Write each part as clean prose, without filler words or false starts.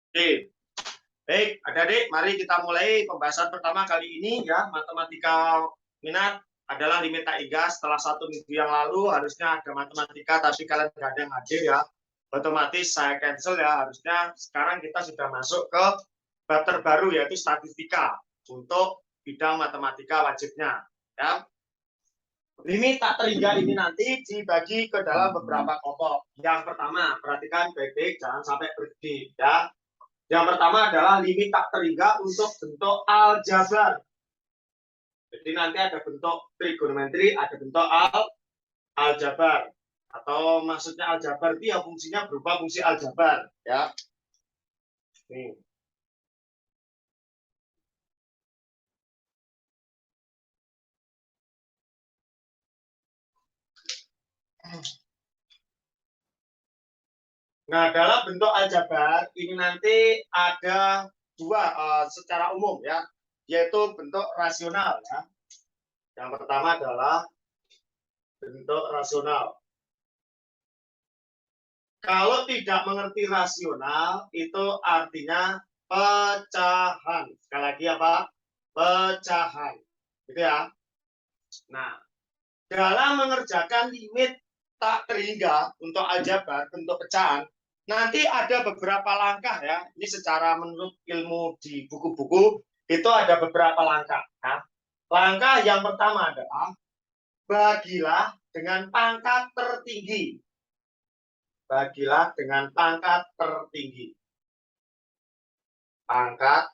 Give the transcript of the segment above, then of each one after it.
Oke. Baik, adik-adik, mari kita mulai pembahasan pertama kali ini ya, matematika minat adalah limit tak hingga. Setelah 1 minggu yang lalu harusnya ada matematika, tapi kalian nggak ada yang hadir ya. Otomatis saya cancel ya, harusnya sekarang kita sudah masuk ke bab terbaru yaitu statistika untuk bidang matematika wajibnya. Ya. Limit tak terhingga ini nanti dibagi ke dalam beberapa kelompok. Yang pertama, perhatikan baik-baik, jangan sampai berhenti ya. Yang pertama adalah limit tak terhingga untuk bentuk aljabar. Jadi nanti ada bentuk trigonometri, ada bentuk aljabar. Atau maksudnya aljabar itu ya fungsinya berupa fungsi aljabar. Ya. Nih. Nah, dalam bentuk aljabar ini nanti ada dua secara umum ya, yaitu bentuk rasional ya. Yang pertama adalah bentuk rasional. Kalau tidak mengerti rasional, itu artinya pecahan. Sekali lagi apa? Pecahan. Gitu ya. Nah, dalam mengerjakan limit tak terhingga untuk aljabar, bentuk pecahan, nanti ada beberapa langkah ya. Ini secara menurut ilmu di buku-buku, itu ada beberapa langkah. Ya. Langkah yang pertama adalah bagilah dengan pangkat tertinggi. Bagilah dengan pangkat tertinggi. Pangkat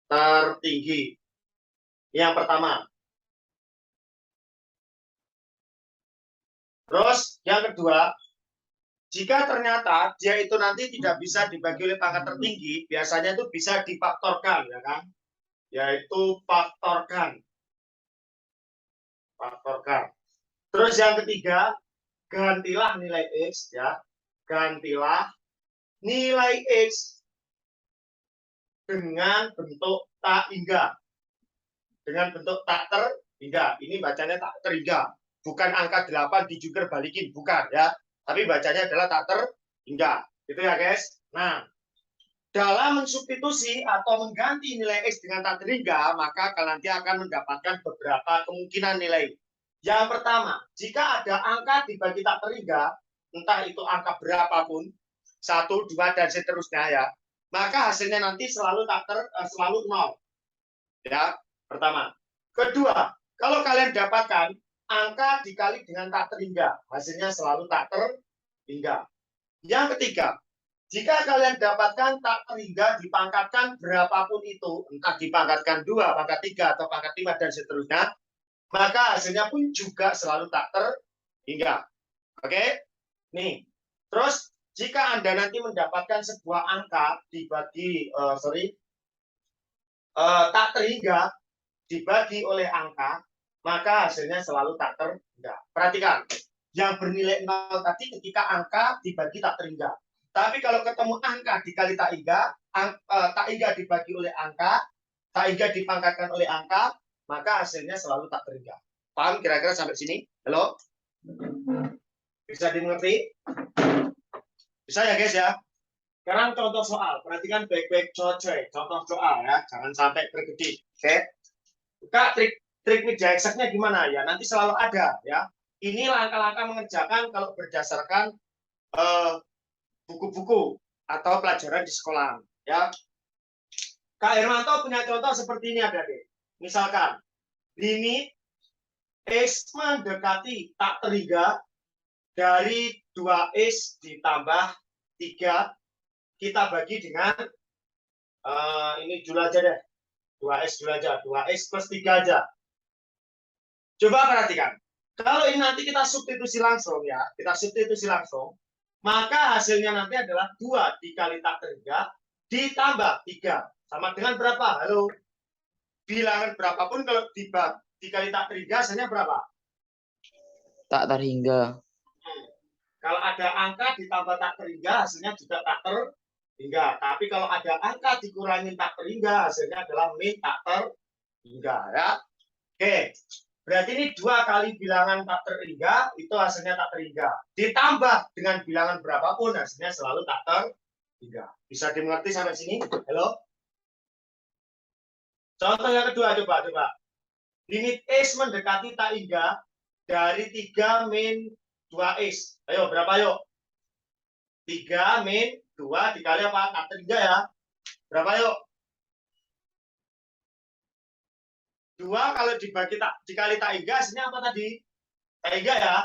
tertinggi. Yang pertama. Terus yang kedua, jika ternyata dia itu nanti tidak bisa dibagi oleh pangkat tertinggi, biasanya itu bisa difaktorkan, ya kan? Yaitu faktorkan. Faktorkan. Terus yang ketiga, gantilah nilai X, ya. Gantilah nilai X dengan bentuk tak hingga. Dengan bentuk tak terhingga. Ini bacanya tak terhingga. Bukan angka 8 dijungkir balikin, bukan ya. Tapi bacanya adalah tak terhingga. Gitu ya guys. Nah, dalam mensubstitusi atau mengganti nilai X dengan tak terhingga, maka kalian nanti akan mendapatkan beberapa kemungkinan nilai. Yang pertama, jika ada angka dibagi tak terhingga, entah itu angka berapapun, 1, 2, dan seterusnya ya, maka hasilnya nanti selalu selalu 0. Ya, pertama. Kedua, kalau kalian dapatkan angka dikali dengan tak terhingga, hasilnya selalu tak terhingga. Yang ketiga, jika kalian dapatkan tak terhingga dipangkatkan berapapun itu, entah dipangkatkan 2, pangkat 3, atau pangkat 5, dan seterusnya, maka hasilnya pun juga selalu tak terhingga. Oke? Nih. Terus, jika Anda nanti mendapatkan sebuah angka dibagi, tak terhingga, dibagi oleh angka, maka hasilnya selalu tak terhingga. Perhatikan, yang bernilai 0 tadi ketika angka dibagi tak terhingga. Tapi kalau ketemu angka dikali tak hingga, tak hingga dibagi oleh angka, tak hingga dipangkatkan oleh angka, maka hasilnya selalu tak terhingga. Paham kira-kira sampai sini? Halo? Bisa dimengerti? Bisa ya guys ya? Sekarang contoh soal. Perhatikan baik-baik contoh soal ya. Jangan sampai berkedip. Oke? Kak, trik meja eksaknya gimana ya? Nanti selalu ada ya. Ini langkah-langkah mengerjakan kalau berdasarkan buku-buku atau pelajaran di sekolah ya. Kak Hermanto punya contoh seperti ini ada deh. Misalkan limit X mendekati tak terhingga dari 2X ditambah 3 kita bagi dengan ini jumlah aja deh. 2X dulu aja, 2X plus 3 aja. Coba perhatikan. Kalau ini nanti kita substitusi langsung ya, maka hasilnya nanti adalah 2 dikali tak terhingga ditambah 3. Sama dengan berapa? Halo? Bilangan berapapun kalau dikali tak terhingga hasilnya berapa? Tak terhingga. Kalau ada angka ditambah tak terhingga hasilnya juga tak terhingga. Tapi kalau ada angka dikurangi tak terhingga hasilnya adalah min tak terhingga ya. Oke. Berarti ini 2 kali bilangan tak terhingga, itu hasilnya tak terhingga. Ditambah dengan bilangan berapapun, hasilnya selalu tak terhingga. hingga. Bisa dimengerti sampai sini? Halo? Contoh yang kedua, coba. Limit X mendekati tak hingga dari 3 min 2X. Ayo, berapa yuk? 3 min 2 dikali apa? Tak hingga ya. Berapa yuk? 2 kalau dikali tak hingga, hasilnya apa tadi? Tak hingga ya.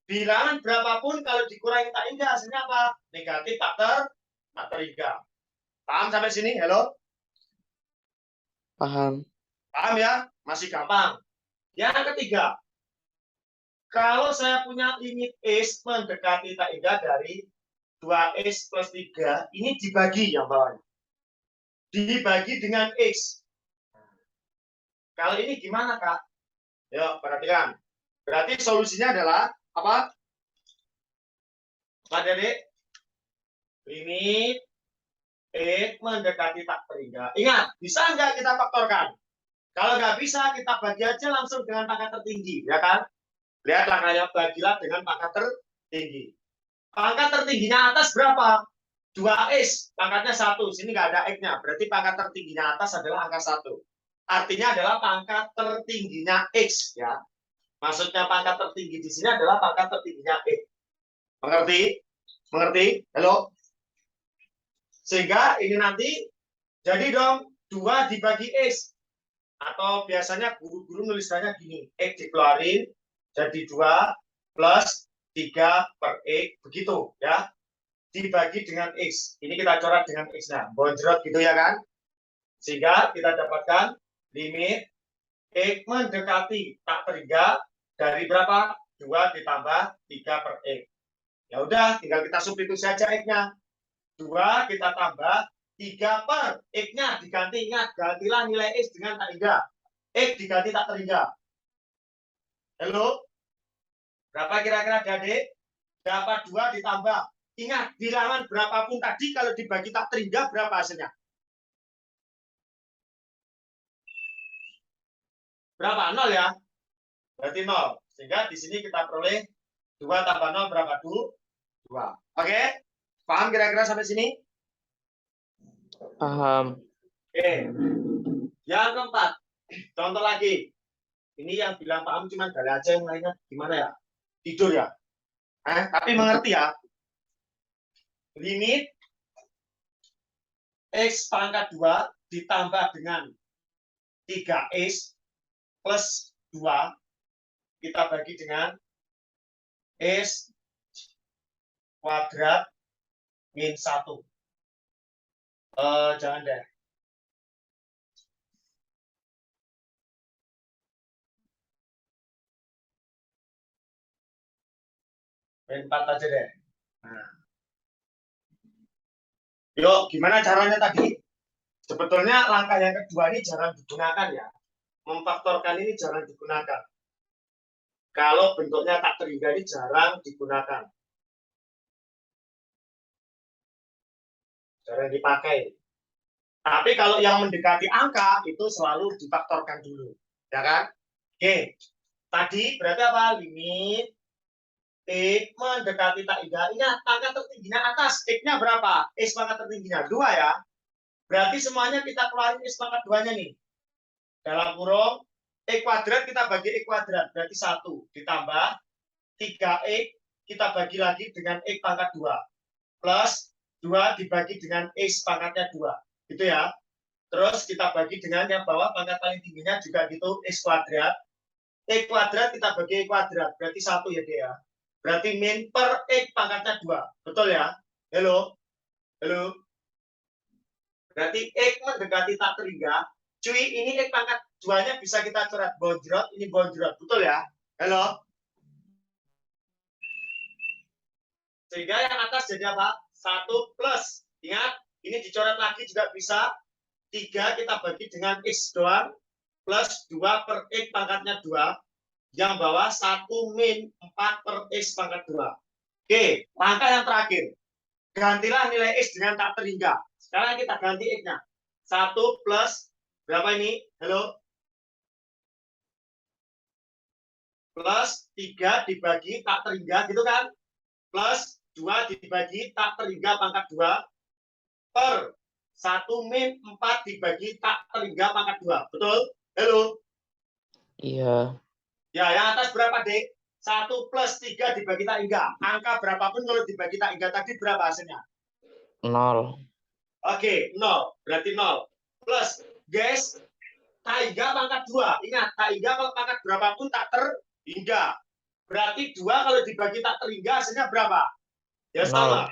Bilangan berapapun kalau dikurangi tak hingga, hasilnya apa? Negatif tak terhingga. Paham sampai sini? Halo? Paham. Paham ya? Masih gampang. Yang ketiga, kalau saya punya limit X mendekati tak hingga dari 2X plus 3, ini dibagi yang bawahnya. Dibagi dengan X. Kalau ini gimana, Kak? Yuk, perhatikan. Berarti solusinya adalah apa? Apa, Dek? Limit X mendekati tak terhingga. Ingat, bisa nggak kita faktorkan? Kalau nggak bisa, kita bagi aja langsung dengan pangkat tertinggi, ya kan? Lihat langkahnya, bagilah dengan pangkat tertinggi. Pangkat tertingginya atas berapa? 2X, pangkatnya 1. Sini nggak ada X-nya, berarti pangkat tertingginya atas adalah angka 1. Artinya adalah pangkat tertingginya X, ya. Maksudnya pangkat tertinggi di sini adalah pangkat tertingginya X. Mengerti? Mengerti? Halo? Sehingga ini nanti jadi dong 2 dibagi X. Atau biasanya guru-guru nulisannya gini, X dikeluarin jadi 2 plus 3 per X, begitu ya. Dibagi dengan X. Ini kita coret dengan X-nya. Bonjrot gitu ya kan. Sehingga kita dapatkan limit X mendekati tak terhingga dari berapa? 2 ditambah 3 per X. Ya udah, tinggal kita substitusi saja X-nya. 2 kita tambah 3 per X-nya diganti. Ingat, gantilah nilai X dengan tak hingga. X diganti tak terhingga. Halo? Berapa kira-kira adik? Dapat 2 ditambah. Ingat, bilangan berapapun tadi kalau dibagi tak terhingga berapa hasilnya? Berapa? 0 ya? Berarti 0. Sehingga di sini kita peroleh 2 tambah 0 berapa? 2. Oke? Paham kira-kira sampai sini? Paham. Oke. Yang keempat, contoh lagi. Ini yang bilang paham cuma dari aja, yang lainnya gimana ya? Tidur ya? Tapi mengerti ya? Limit X pangkat 2 ditambah dengan 3X plus 2 kita bagi dengan X kuadrat min 1. Jangan deh. Min 4 aja deh. Nah. Yuk, gimana caranya tadi? Sebetulnya langkah yang kedua ini jarang digunakan ya. Memfaktorkan ini jarang digunakan. Kalau bentuknya tak terhingga ini jarang digunakan. Jarang dipakai. Tapi kalau yang mendekati angka itu selalu difaktorkan dulu. Ya kan? Oke. Tadi berarti apa? Limit X mendekati tak hingga. Ingat, pangkat tertingginya atas. X-nya berapa? X pangkat tertingginya 2 ya. Berarti semuanya kita keluarin X pangkat 2-nya nih. Dalam kurung X kuadrat kita bagi X kuadrat. Berarti 1 ditambah 3X kita bagi lagi dengan X pangkat 2. Plus 2 dibagi dengan X pangkatnya 2. Gitu ya. Terus kita bagi dengan yang bawah pangkat paling tingginya juga gitu X kuadrat. X kuadrat kita bagi X kuadrat. Berarti 1 ya dia. Berarti min per X pangkatnya 2. Betul ya? Halo? Halo? Berarti X mendekati tak terhingga. Cuy, ini X pangkat 2-nya bisa kita coret bonjrot. Ini bonjrot. Betul ya? Halo? Sehingga yang atas jadi apa? 1 plus. Ingat, ini dicoret lagi juga bisa. 3 kita bagi dengan X doang. Plus 2 per X pangkatnya 2. Yang bawah 1 min 4 per X pangkat 2. Oke, langkah yang terakhir. Gantilah nilai X dengan tak terhingga. Sekarang kita ganti X-nya. 1 plus, berapa ini? Halo? Plus 3 dibagi tak terhingga, gitu kan? Plus 2 dibagi tak terhingga pangkat 2 per 1 min 4 dibagi tak terhingga pangkat 2. Betul? Halo? Iya. Ya, yang atas berapa, Dek? 1 plus 3 dibagi tak hingga. Angka berapapun kalau dibagi tak hingga tadi berapa hasilnya? 0. Oke, 0. Berarti 0. Plus, guys, tak hingga pangkat 2. Ingat, tak hingga kalau pangkat berapapun tak terhingga. Berarti 2 kalau dibagi tak terhingga hasilnya berapa? Ya sama.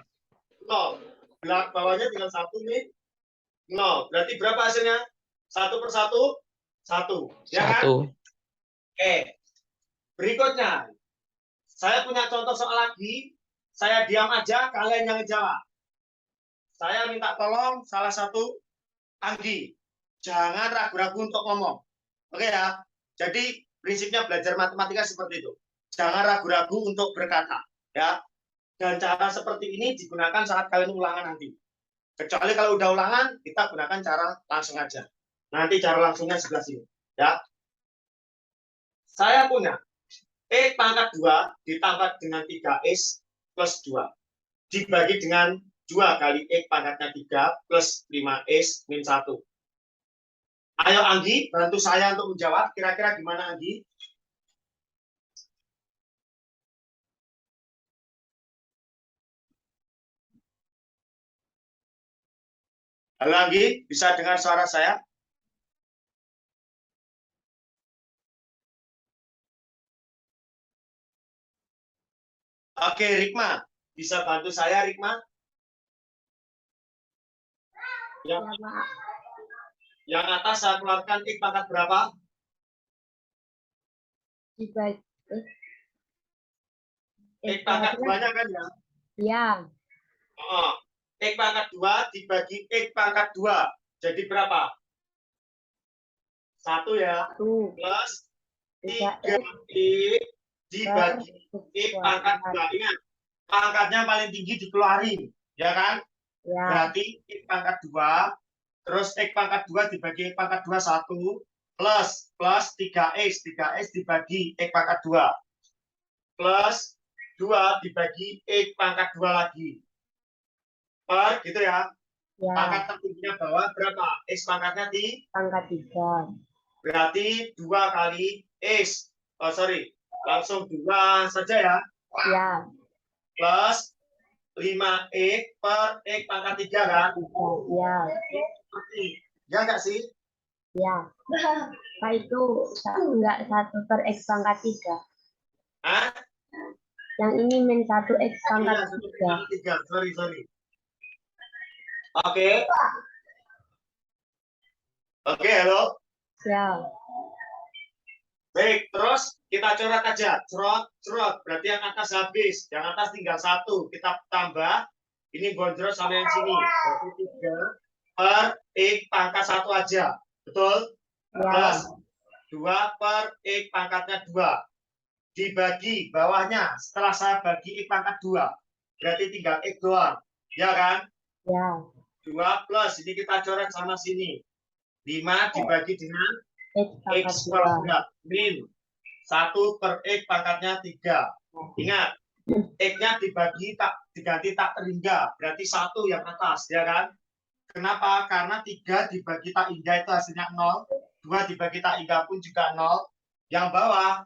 0. Bawahnya tinggal 1 nih. 0. Berarti berapa hasilnya? 1 per 1? 1. Ya kan? 1. Oke. Berikutnya. Saya punya contoh soal lagi. Saya diam aja, kalian yang jawab. Saya minta tolong salah satu Anggi. Jangan ragu-ragu untuk ngomong. Oke ya? Jadi prinsipnya belajar matematika seperti itu. Jangan ragu-ragu untuk berkata. Ya. Dan cara seperti ini digunakan saat kalian ulangan nanti. Kecuali kalau udah ulangan, kita gunakan cara langsung aja. Nanti cara langsungnya sebelah sini. Ya. Saya punya X pangkat 2 ditambah dengan 3X plus 2. Dibagi dengan 2 kali X pangkatnya 3 plus 5X min 1. Ayo Anggi, bantu saya untuk menjawab. Kira-kira gimana Anggi? Halo Anggi, bisa dengar suara saya? Oke, Rikma. Bisa bantu saya, Rikma? Yang atas saya keluarkan X pangkat berapa? Dibagi X pangkat 2-nya kan ya? ya. Oh, X pangkat 2 dibagi X pangkat 2. Jadi berapa? 1 ya. 1 Plus 3X dibagi X pangkat 2. Ingat, pangkatnya paling tinggi dikeluarin. Ya kan? Ya. Berarti X pangkat 2. Terus X pangkat 2 dibagi X pangkat 2 1. Plus 3X. 3X dibagi X pangkat 2. Plus 2 dibagi X pangkat 2 lagi. Per gitu ya. Ya. Pangkat tertingginya bawah berapa? X pangkatnya di Pangkat 3. berarti 2 kali X. Oh sorry, langsung 2 saja ya. Ya. Plus 5X per X pangkat 3 kan? Ya. Ya nggak sih? Ya. Pak itu enggak 1 per X pangkat 3. Hah? Yang ini min 1 X pangkat 3. Sorry. Oke. Oke, halo. Ya. Baik, terus kita coret aja. Cerot. Berarti yang atas habis. Yang atas tinggal 1. Kita tambah. Ini bonjol sama yang sini. Berarti 3 per X pangkat 1 aja. Betul? Ya. Plus 2 per X pangkatnya 2. Dibagi bawahnya. Setelah saya bagi X pangkat 2. Berarti tinggal X doang. Ya kan? Ya. 2 plus. Ini kita coret sama sini. 5 dibagi dengan X kuadrat min 1 per X pangkatnya 3. Ingat, X-nya diganti tak terhingga. Berarti 1 yang atas, ya kan? Kenapa? Karena 3 dibagi tak hingga itu hasilnya 0. 2 dibagi tak hingga pun juga 0. Yang bawah,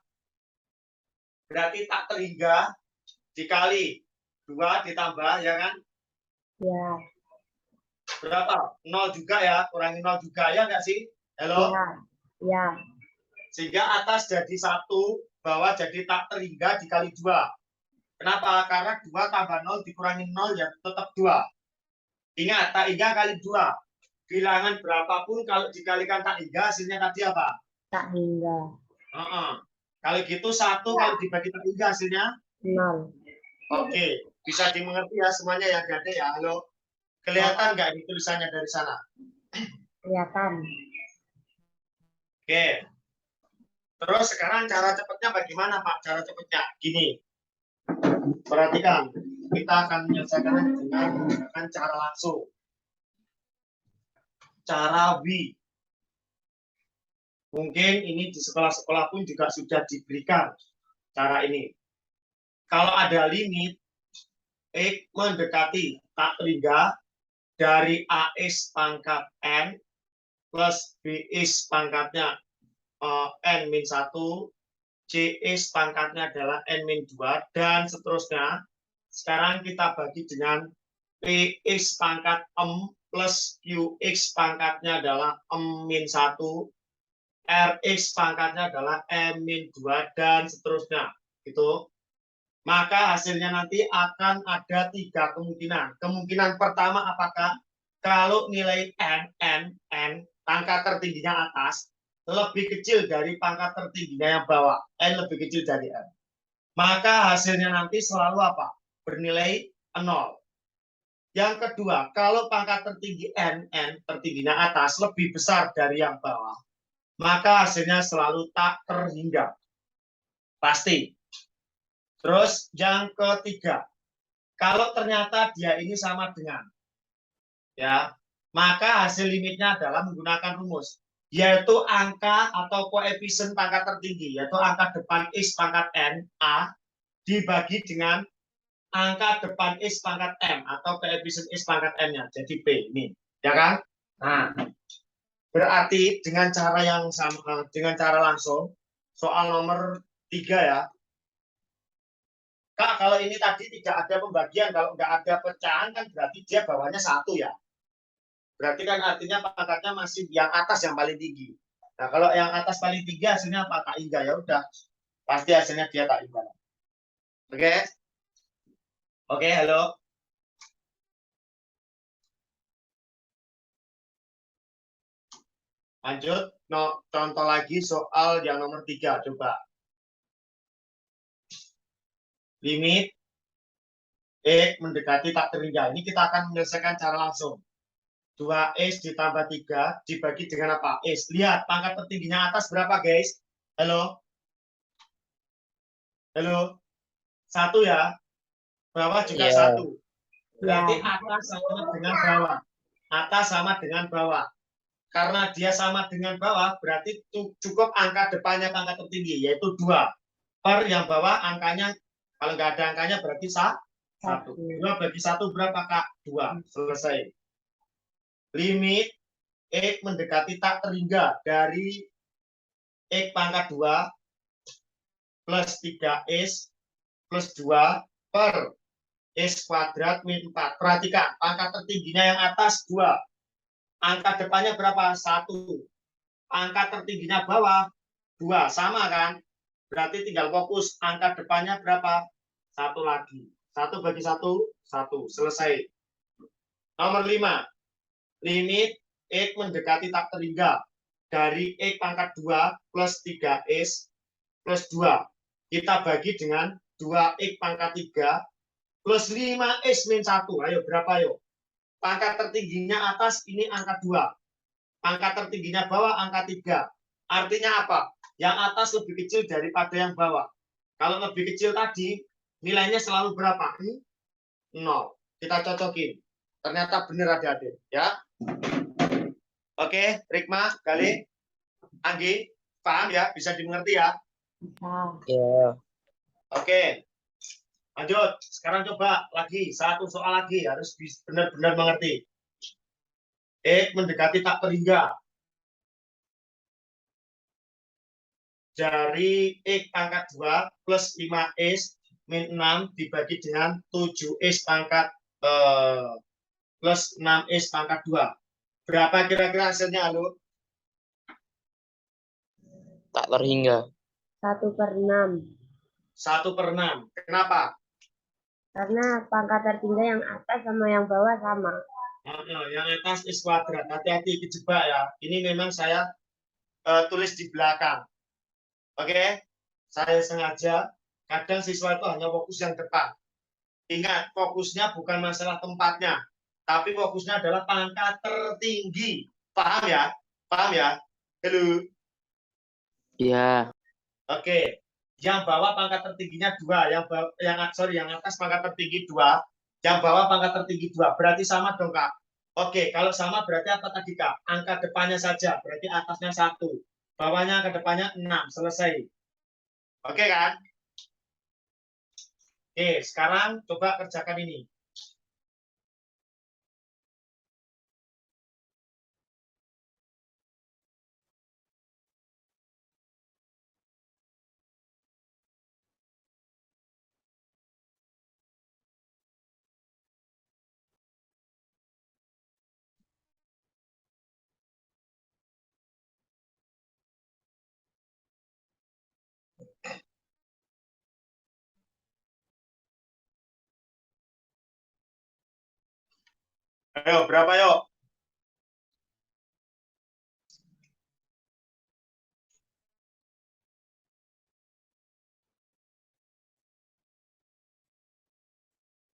berarti tak terhingga dikali 2 ditambah, ya kan? Ya. Berapa? 0 juga ya, kurangi 0 juga, ya nggak sih? Halo? Ya. Ya. Sehingga atas jadi 1, bawah jadi tak terhingga dikali 2. Kenapa? Karena 2 tambah 0 dikurangi 0 ya tetap 2. Ingat, tak hingga kali 2. Bilangan berapapun kalau dikalikan tak hingga hasilnya tadi apa? Tak hingga. Kalau gitu 1 kalau dibagi tak hingga hasilnya 0. Oke, bisa dimengerti ya semuanya ya adik ya. Halo. Kelihatan nggak ini tulisannya dari sana? Kelihatan. Oke. Terus sekarang cara cepatnya bagaimana Pak? Cara cepatnya gini. Perhatikan, kita akan menyelesaikannya dengan menggunakan cara langsung. Cara W. Mungkin ini di sekolah-sekolah pun juga sudah diberikan cara ini. Kalau ada limit, X mendekati tak terhingga dari AX pangkat N plus BX pangkatnya N-1, CX pangkatnya adalah N-2, dan seterusnya. Sekarang kita bagi dengan PX pangkat M plus QX pangkatnya adalah M-1, RX pangkatnya adalah M-2, dan seterusnya. Gitu. Maka hasilnya nanti akan ada 3 kemungkinan. Kemungkinan pertama apakah? Kalau nilai N, pangkat tertingginya atas, lebih kecil dari pangkat tertingginya yang bawah. N lebih kecil dari N. Maka hasilnya nanti selalu apa? Bernilai 0. Yang kedua, kalau pangkat tertinggi N tertingginya atas, lebih besar dari yang bawah, maka hasilnya selalu tak terhingga. Pasti. Terus yang ketiga, kalau ternyata dia ini sama dengan, ya, maka hasil limitnya adalah menggunakan rumus, yaitu angka atau koefisien pangkat tertinggi, yaitu angka depan X pangkat N, A, dibagi dengan angka depan X pangkat M, atau koefisien X pangkat M-nya, jadi P, ini, ya kan? Nah, berarti dengan cara yang sama, dengan cara langsung, soal nomor 3 ya, Kak, kalau ini tadi tidak ada pembagian, kalau nggak ada pecahan kan berarti dia bawahnya 1 ya. Berarti kan artinya pangkatnya masih yang atas yang paling tinggi. Nah, kalau yang atas paling tinggi hasilnya apa? Tak hingga, ya udah. Pasti hasilnya dia tak hingga. Oke? Oke, halo. Lanjut, contoh lagi soal yang nomor 3, coba. Limit X mendekati tak terhingga. Ini kita akan menyelesaikan cara langsung. 2X ditambah 3 dibagi dengan apa? X. Lihat, pangkat tertingginya atas berapa, guys? Halo? Halo? 1 ya? Bawah juga 1. Berarti atas sama dengan bawah. Atas sama dengan bawah. Karena dia sama dengan bawah, berarti cukup angka depannya pangkat tertinggi, yaitu 2. Per yang bawah angkanya, kalau nggak ada angkanya berarti 1. 2 bagi 1 berapa, Kak? 2. Selesai. Limit X mendekati tak terhingga dari X pangkat 2 plus 3X plus 2 per X kuadrat min 4. Perhatikan, angka tertingginya yang atas 2. Angka depannya berapa? 1. Angka tertingginya bawah 2. Sama kan? Berarti tinggal fokus. Angka depannya berapa? 1 lagi. 1 bagi 1, 1. Selesai. Nomor 5. Limit X mendekati tak terhingga dari X pangkat 2 plus 3X plus 2. Kita bagi dengan 2X pangkat 3 plus 5X min 1. Ayo, berapa yuk? Pangkat tertingginya atas ini angka 2. Pangkat tertingginya bawah angka 3. Artinya apa? Yang atas lebih kecil daripada yang bawah. Kalau lebih kecil tadi, nilainya selalu berapa? 0. Kita cocokin. Ternyata benar adik-adik. Ya. Oke, Rikma, Gali, Anggi, paham ya? Bisa dimengerti ya? Ya. Oke. Lanjut. Sekarang coba lagi. 1 soal lagi. Harus benar-benar mengerti. X mendekati tak terhingga dari X pangkat 2 plus 5X min 6 dibagi dengan 7X pangkat plus 6X pangkat 2. Berapa kira-kira hasilnya, halo? Tak terhingga. 1/6. 1/6. Kenapa? Karena pangkat tertinggi yang atas sama yang bawah sama. Yang atas X kuadrat. Hati-hati kejebak ya. Ini memang saya tulis di belakang. Oke? Saya sengaja. Kadang siswa itu hanya fokus yang depan. Ingat, fokusnya bukan masalah tempatnya. Tapi fokusnya adalah pangkat tertinggi. Paham ya? Paham ya? Halo? Iya. Oke. Yang bawah pangkat tertingginya 2. Yang atas pangkat tertinggi 2. Yang bawah pangkat tertinggi 2. Berarti sama dong, Kak? Oke, kalau sama berarti apa tadi, Kak? Angka depannya saja. Berarti atasnya 1. Bawahnya ke depannya 6. Selesai. Oke kan? Oke, sekarang coba kerjakan ini. Ayo, berapa yuk?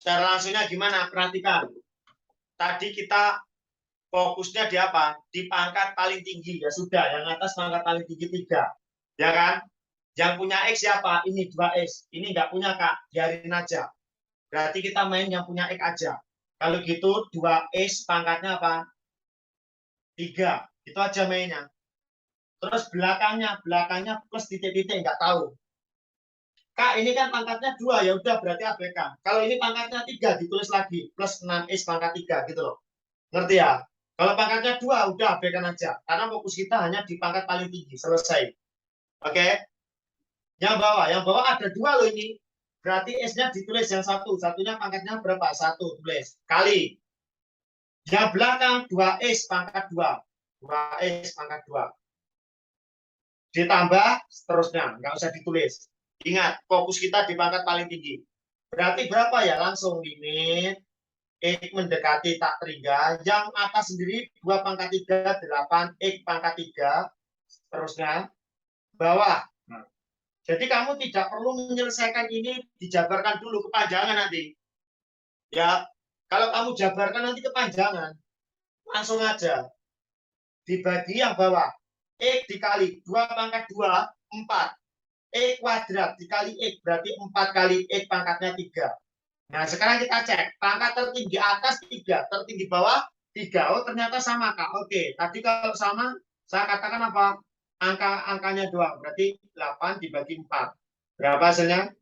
Cara langsungnya gimana? Perhatikan. Tadi kita fokusnya di apa? Di pangkat paling tinggi. Ya sudah, yang atas pangkat paling tinggi 3. Ya kan? Yang punya X siapa? Ini 2X. Ini nggak punya, Kak. Biarin aja. Berarti kita main yang punya X aja. Kalau gitu 2X pangkatnya apa? 3. Itu aja mainnya. Terus belakangnya plus titik-titik nggak tahu. Kak, ini kan pangkatnya 2, ya udah berarti abaikan. Kalau ini pangkatnya 3, ditulis lagi plus 6X pangkat 3 gitu loh. Ngerti ya? Kalau pangkatnya 2, udah abaikan aja. Karena fokus kita hanya di pangkat paling tinggi. Selesai. Oke? Yang bawah ada 2 loh ini. Berarti S-nya ditulis yang satu. Satunya pangkatnya berapa? 1. Tulis. Kali. Yang belakang 2S pangkat 2. 2S pangkat 2. Ditambah seterusnya. Nggak usah ditulis. Ingat, fokus kita di pangkat paling tinggi. Berarti berapa ya? Langsung limit X mendekati tak terhingga. Yang atas sendiri 2 pangkat 3, 8. X pangkat 3. Seterusnya. Bawah. Nah, jadi kamu tidak perlu menyelesaikan ini, dijabarkan dulu kepanjangan nanti. Ya, kalau kamu jabarkan nanti kepanjangan. Langsung aja. Dibagi yang bawah. X dikali 2 pangkat 2, 4. X kuadrat dikali X, berarti 4 kali X pangkatnya 3. Nah, sekarang kita cek. Pangkat tertinggi atas 3, tertinggi bawah 3. Oh, ternyata sama, Kak. Oke, tadi kalau sama, saya katakan apa? Angkanya 2, berarti 8 dibagi 4. Berapa hasilnya?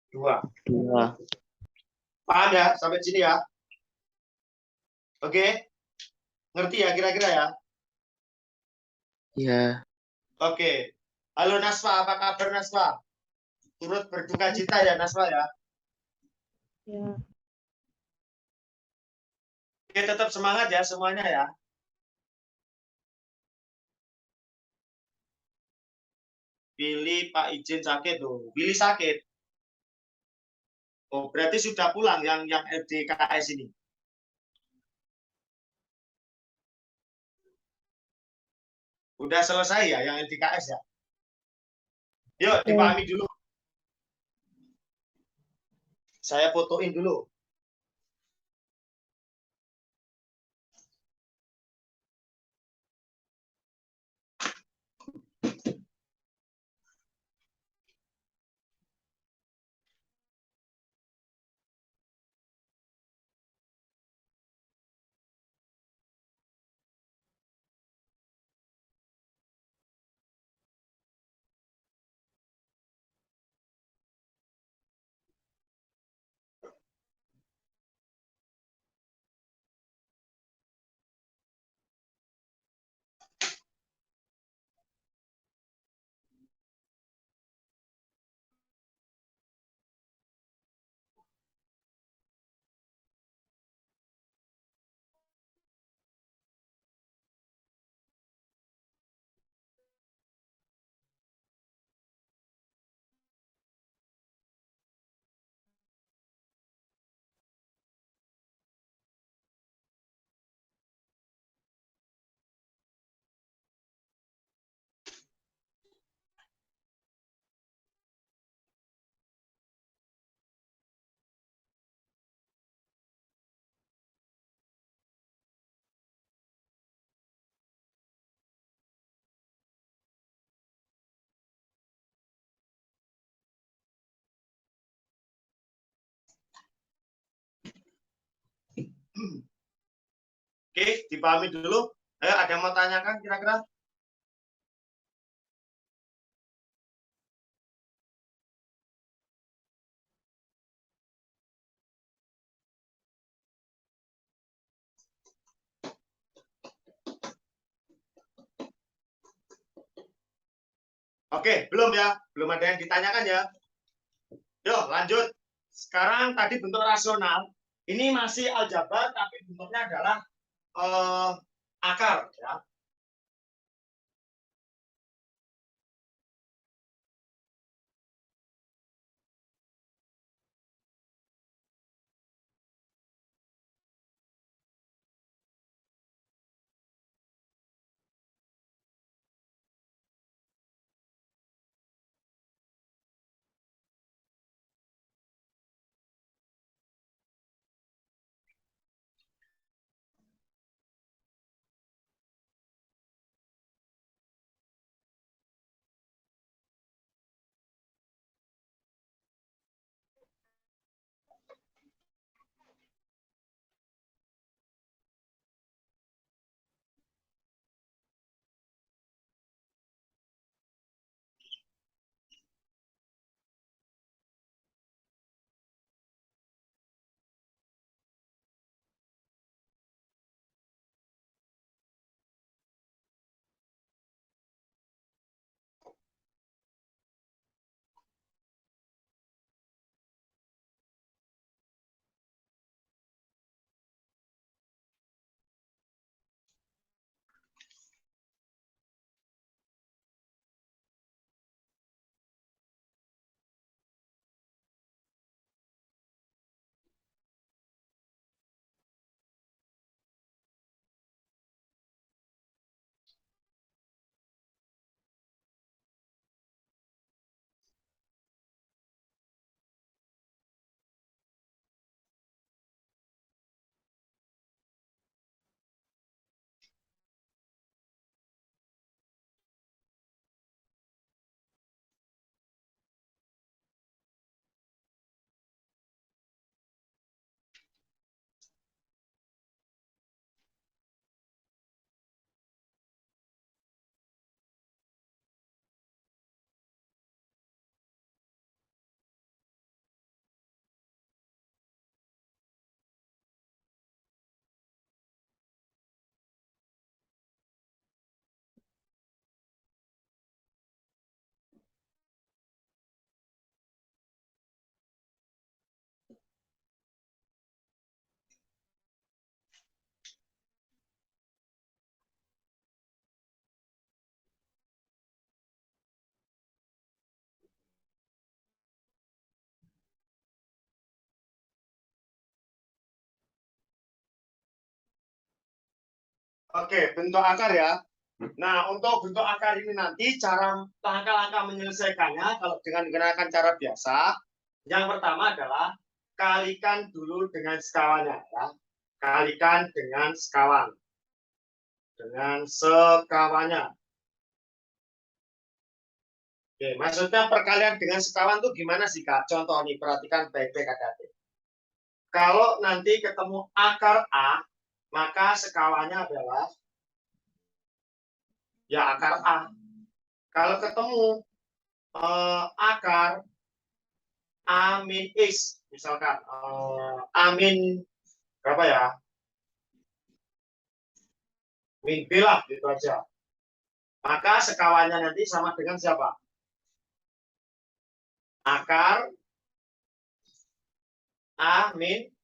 2. 2. Paham ya? Sampai sini ya? Oke? Ngerti ya kira-kira ya? Ya. Oke. Halo Naswa, apa kabar Naswa? Turut berduka cita ya Naswa ya? Ya. Oke, tetap semangat ya semuanya ya. Pilih Pak Izin sakit tuh. Pilih sakit. Oh, berarti sudah pulang yang LDKS ini. Udah selesai ya yang LDKS ya? Yuk, dipahami dulu. Saya fotoin dulu. Oke, dipahami dulu. Ayo, ada yang mau tanyakan kira-kira? Oke, belum ya? Belum ada yang ditanyakan ya? Yuk, lanjut. Sekarang tadi bentuk rasional. Ini masih aljabar, tapi bentuknya adalah akar. Ya. Oke, bentuk akar ya. Nah, untuk bentuk akar ini nanti cara langkah-langkah menyelesaikannya kalau dengan menggunakan cara biasa, yang pertama adalah kalikan dulu dengan sekawannya ya. Kalikan dengan sekawan. Dengan sekawannya. Oke, maksudnya perkalian dengan sekawan itu gimana sih, Kak? Contoh nih, perhatikan baik-baik adik-adik. Kalau nanti ketemu akar A, maka sekawannya adalah ya akar A. Kalau ketemu akar A min X, misalkan A min berapa ya? Min B lah, gitu aja. Maka sekawannya nanti sama dengan siapa? Akar A min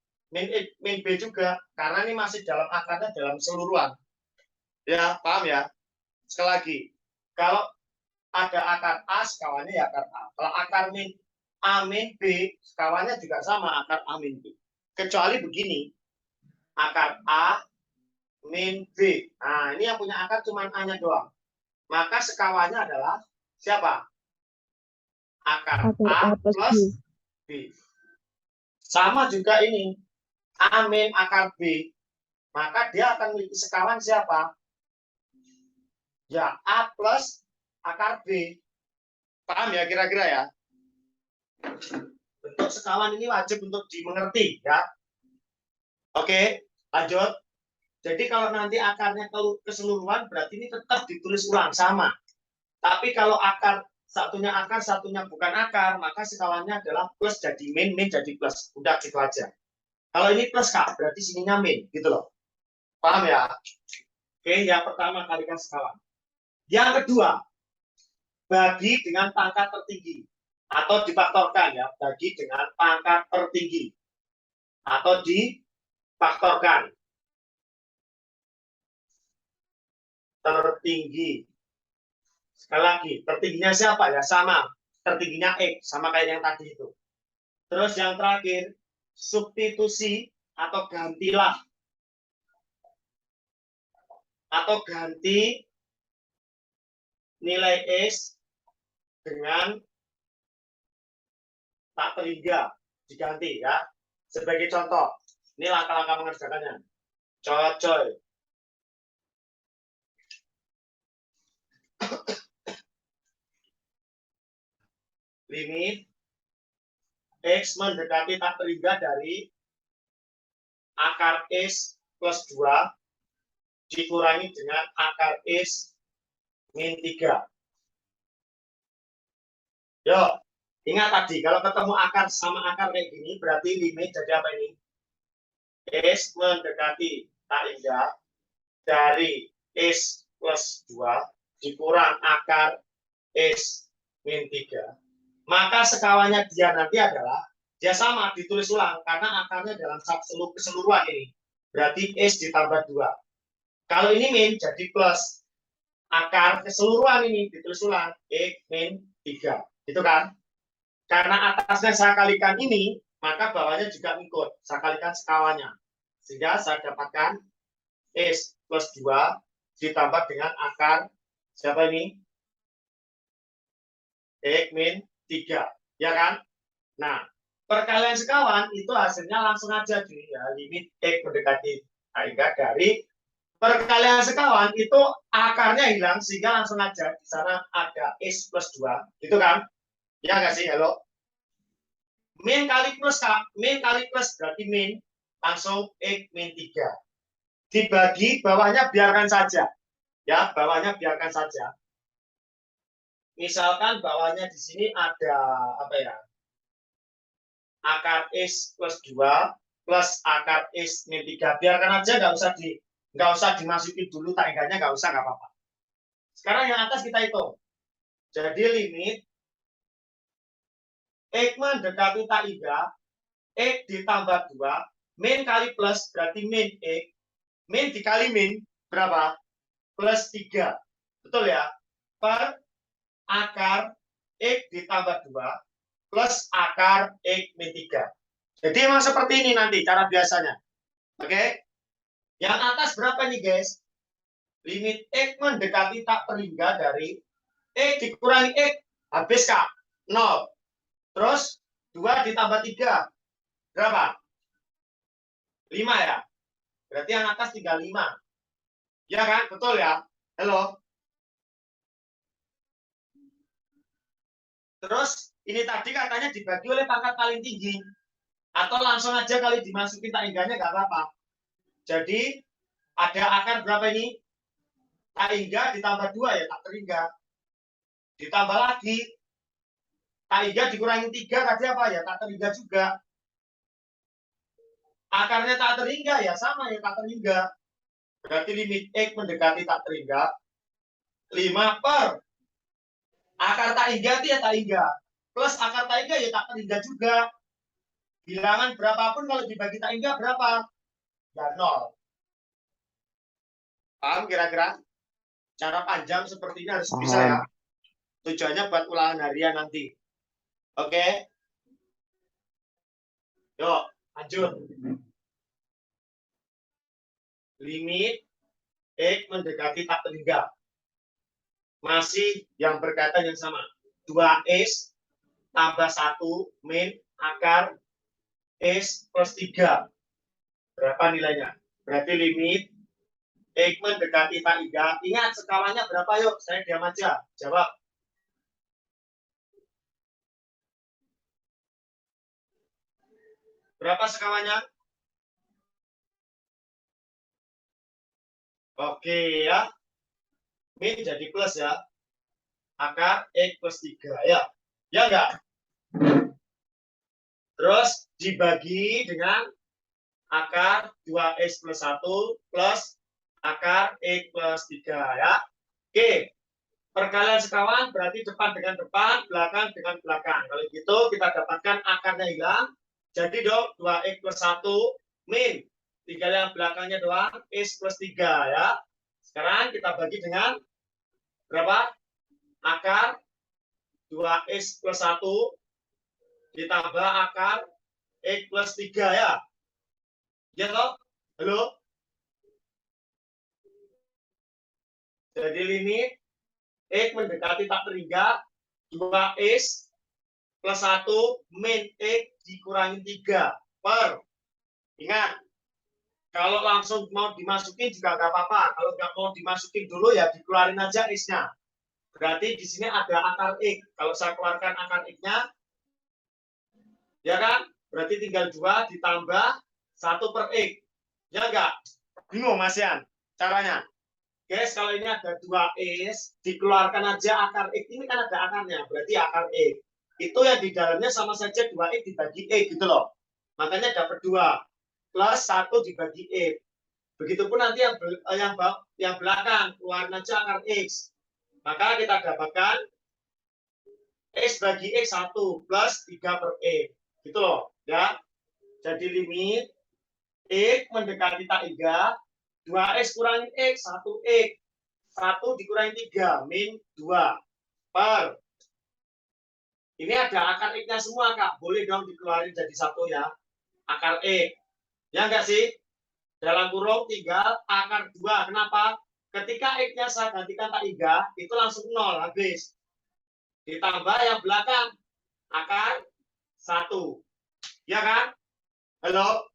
B juga. Karena ini masih dalam akarnya dalam keseluruhan. Ya, paham ya? Sekali lagi, kalau ada akar A, sekawannya ya akar A. Kalau akar min A min B, sekawannya juga sama akar A min B. Kecuali begini, akar A min B. Nah, ini yang punya akar cuma A-nya doang. Maka sekawannya adalah siapa? Akar A plus B. Sama juga ini, A min akar B. Maka dia akan memiliki sekawan siapa? Ya, A plus akar B. Paham ya kira-kira ya? Bentuk sekawan ini wajib untuk dimengerti ya. Oke, lanjut. Jadi kalau nanti akarnya keseluruhan berarti ini tetap ditulis ulang sama. Tapi kalau akar satunya bukan akar, maka sekawannya adalah plus jadi min jadi plus. Udah gitu aja. Kalau ini plus Kak, berarti sininya min gitu loh. Paham ya? Oke, yang pertama kalikan sekawan. Yang kedua, bagi dengan pangkat tertinggi. Atau difaktorkan ya, bagi dengan pangkat tertinggi. Atau difaktorkan. Tertinggi. Sekali lagi, tertingginya siapa ya? Sama. Tertingginya X, sama kayak yang tadi itu. Terus yang terakhir, substitusi atau gantilah. Atau ganti nilai X dengan tak terhingga. Diganti ya. Sebagai contoh, ini langkah-langkah mengerjakannya. Coy. Limit X mendekati tak terhingga dari akar X plus 2 dikurangi dengan akar X min 3. Yuk, ingat tadi, kalau ketemu akar sama akar kayak gini, berarti limit jadi apa ini? X mendekati tak hingga dari X plus 2 dikurang akar X min 3. Maka sekawannya dia nanti adalah, dia sama ditulis ulang, karena akarnya dalam keseluruhan ini. Berarti X ditambah 2. Kalau ini min, jadi plus. Akar keseluruhan ini ditulis ulang, X min 3. Gitu kan? Karena atasnya saya kalikan ini, maka bawahnya juga ikut. Saya kalikan sekawannya. Sehingga saya dapatkan X plus 2 ditambah dengan akar, siapa ini? X min 3. Ya kan? Nah, perkalian sekawan itu hasilnya langsung aja ya, limit X mendekati hingga dari perkalian sekawan itu akarnya hilang sehingga langsung aja di sana ada X plus 2, gitu kan? Ya nggak sih? Halo? Min kali plus berarti min langsung X min 3. Dibagi bawahnya biarkan saja. Ya, bawahnya biarkan saja. Misalkan bawahnya di sini ada apa ya? Akar X plus 2 plus akar X min 3. Biarkan aja, nggak usah dimasukin dulu tangganya, nggak usah, nggak apa-apa. Sekarang yang atas kita hitung. Jadi limit X mendekati tak hingga X ditambah 2 min kali plus berarti min X min dikali min berapa? Plus 3. Betul ya? Per akar X ditambah 2 plus akar X min 3. Jadi emang seperti ini nanti cara biasanya. Oke? Yang atas berapa nih guys? Limit X mendekati tak terhingga dari X dikurangi X. Habis Kak? 0. Terus 2 ditambah 3. Berapa? 5 ya? Berarti yang atas tinggal 5. Ya kan? Betul ya? Halo? Terus ini tadi katanya dibagi oleh pangkat paling tinggi. Atau langsung aja kali dimasukin tak hingganya nggak apa-apa. Jadi ada akar berapa ini? Tak hingga ditambah 2 ya, tak terhingga. Ditambah lagi tak hingga dikurangi 3 tadi apa ya? Tak terhingga juga. Akarnya tak terhingga ya sama ya, tak terhingga. Berarti limit X mendekati tak terhingga 5 per akar tak hingga itu ya tak hingga plus akar tak hingga ya tak terhingga juga. Bilangan berapapun kalau dibagi tak hingga berapa? Ya 0. Paham kira-kira? Cara panjang seperti ini harus bisa ya. Tujuannya buat ulangan harian nanti. Oke? Yuk, lanjut. Limit X mendekati tak terhingga. Masih yang berkaitan yang sama. 2x tambah 1 min akar x plus 3. Berapa nilainya? Berarti limit X mendekati tak hingga. Ingat skalanya berapa yuk? Saya diam aja. Jawab. Berapa skalanya? Oke ya. Min jadi plus ya. Akar X plus 3 ya. Ya enggak? Terus dibagi dengan akar 2x plus 1 plus akar X plus 3 ya. Oke. Perkalian sekawan berarti depan dengan depan, belakang dengan belakang. Kalau gitu kita dapatkan akarnya hilang. Jadi dong 2x plus 1 min. Tinggal yang belakangnya doang, x plus 3 ya. Sekarang kita bagi dengan berapa? Akar 2x plus 1 ditambah akar x plus 3 ya. Ya toh? Halo? Jadi limit X mendekati tak terhingga 2X plus 1 min X dikurangi 3 per. Ingat, kalau langsung mau dimasukin juga nggak apa-apa. Kalau nggak mau dimasukin dulu ya dikeluarin aja X-nya. Berarti di sini ada akar X. Kalau saya keluarkan akar X-nya, ya kan? Berarti tinggal 2 ditambah 1 per X. Ya nggak? Bingung Mas Yan caranya? Guys, kalau ini ada 2x, dikeluarkan aja akar x. Ini kan ada akarnya, berarti akar x. Itu yang di dalamnya sama saja 2x dibagi x gitu loh. Makanya dapat 2 plus 1 dibagi x. Begitupun nanti yang belakang, keluarin aja akar x. Maka kita dapatkan x bagi x 1 plus 3 per x. Gitu loh, ya. Jadi limit x mendekati tak 3, 2x kurangi x, 1x. 1 dikurangi 3, min 2. Per. Ini ada akar X-nya semua, Kak. Boleh dong dikeluarin jadi 1 ya. Akar X. Ya enggak sih? Dalam kurung tinggal akar 2. Kenapa? Ketika X-nya saya gantikan tak 3, itu langsung 0, habis. Ditambah yang belakang. Akar 1. Ya kan? Halo?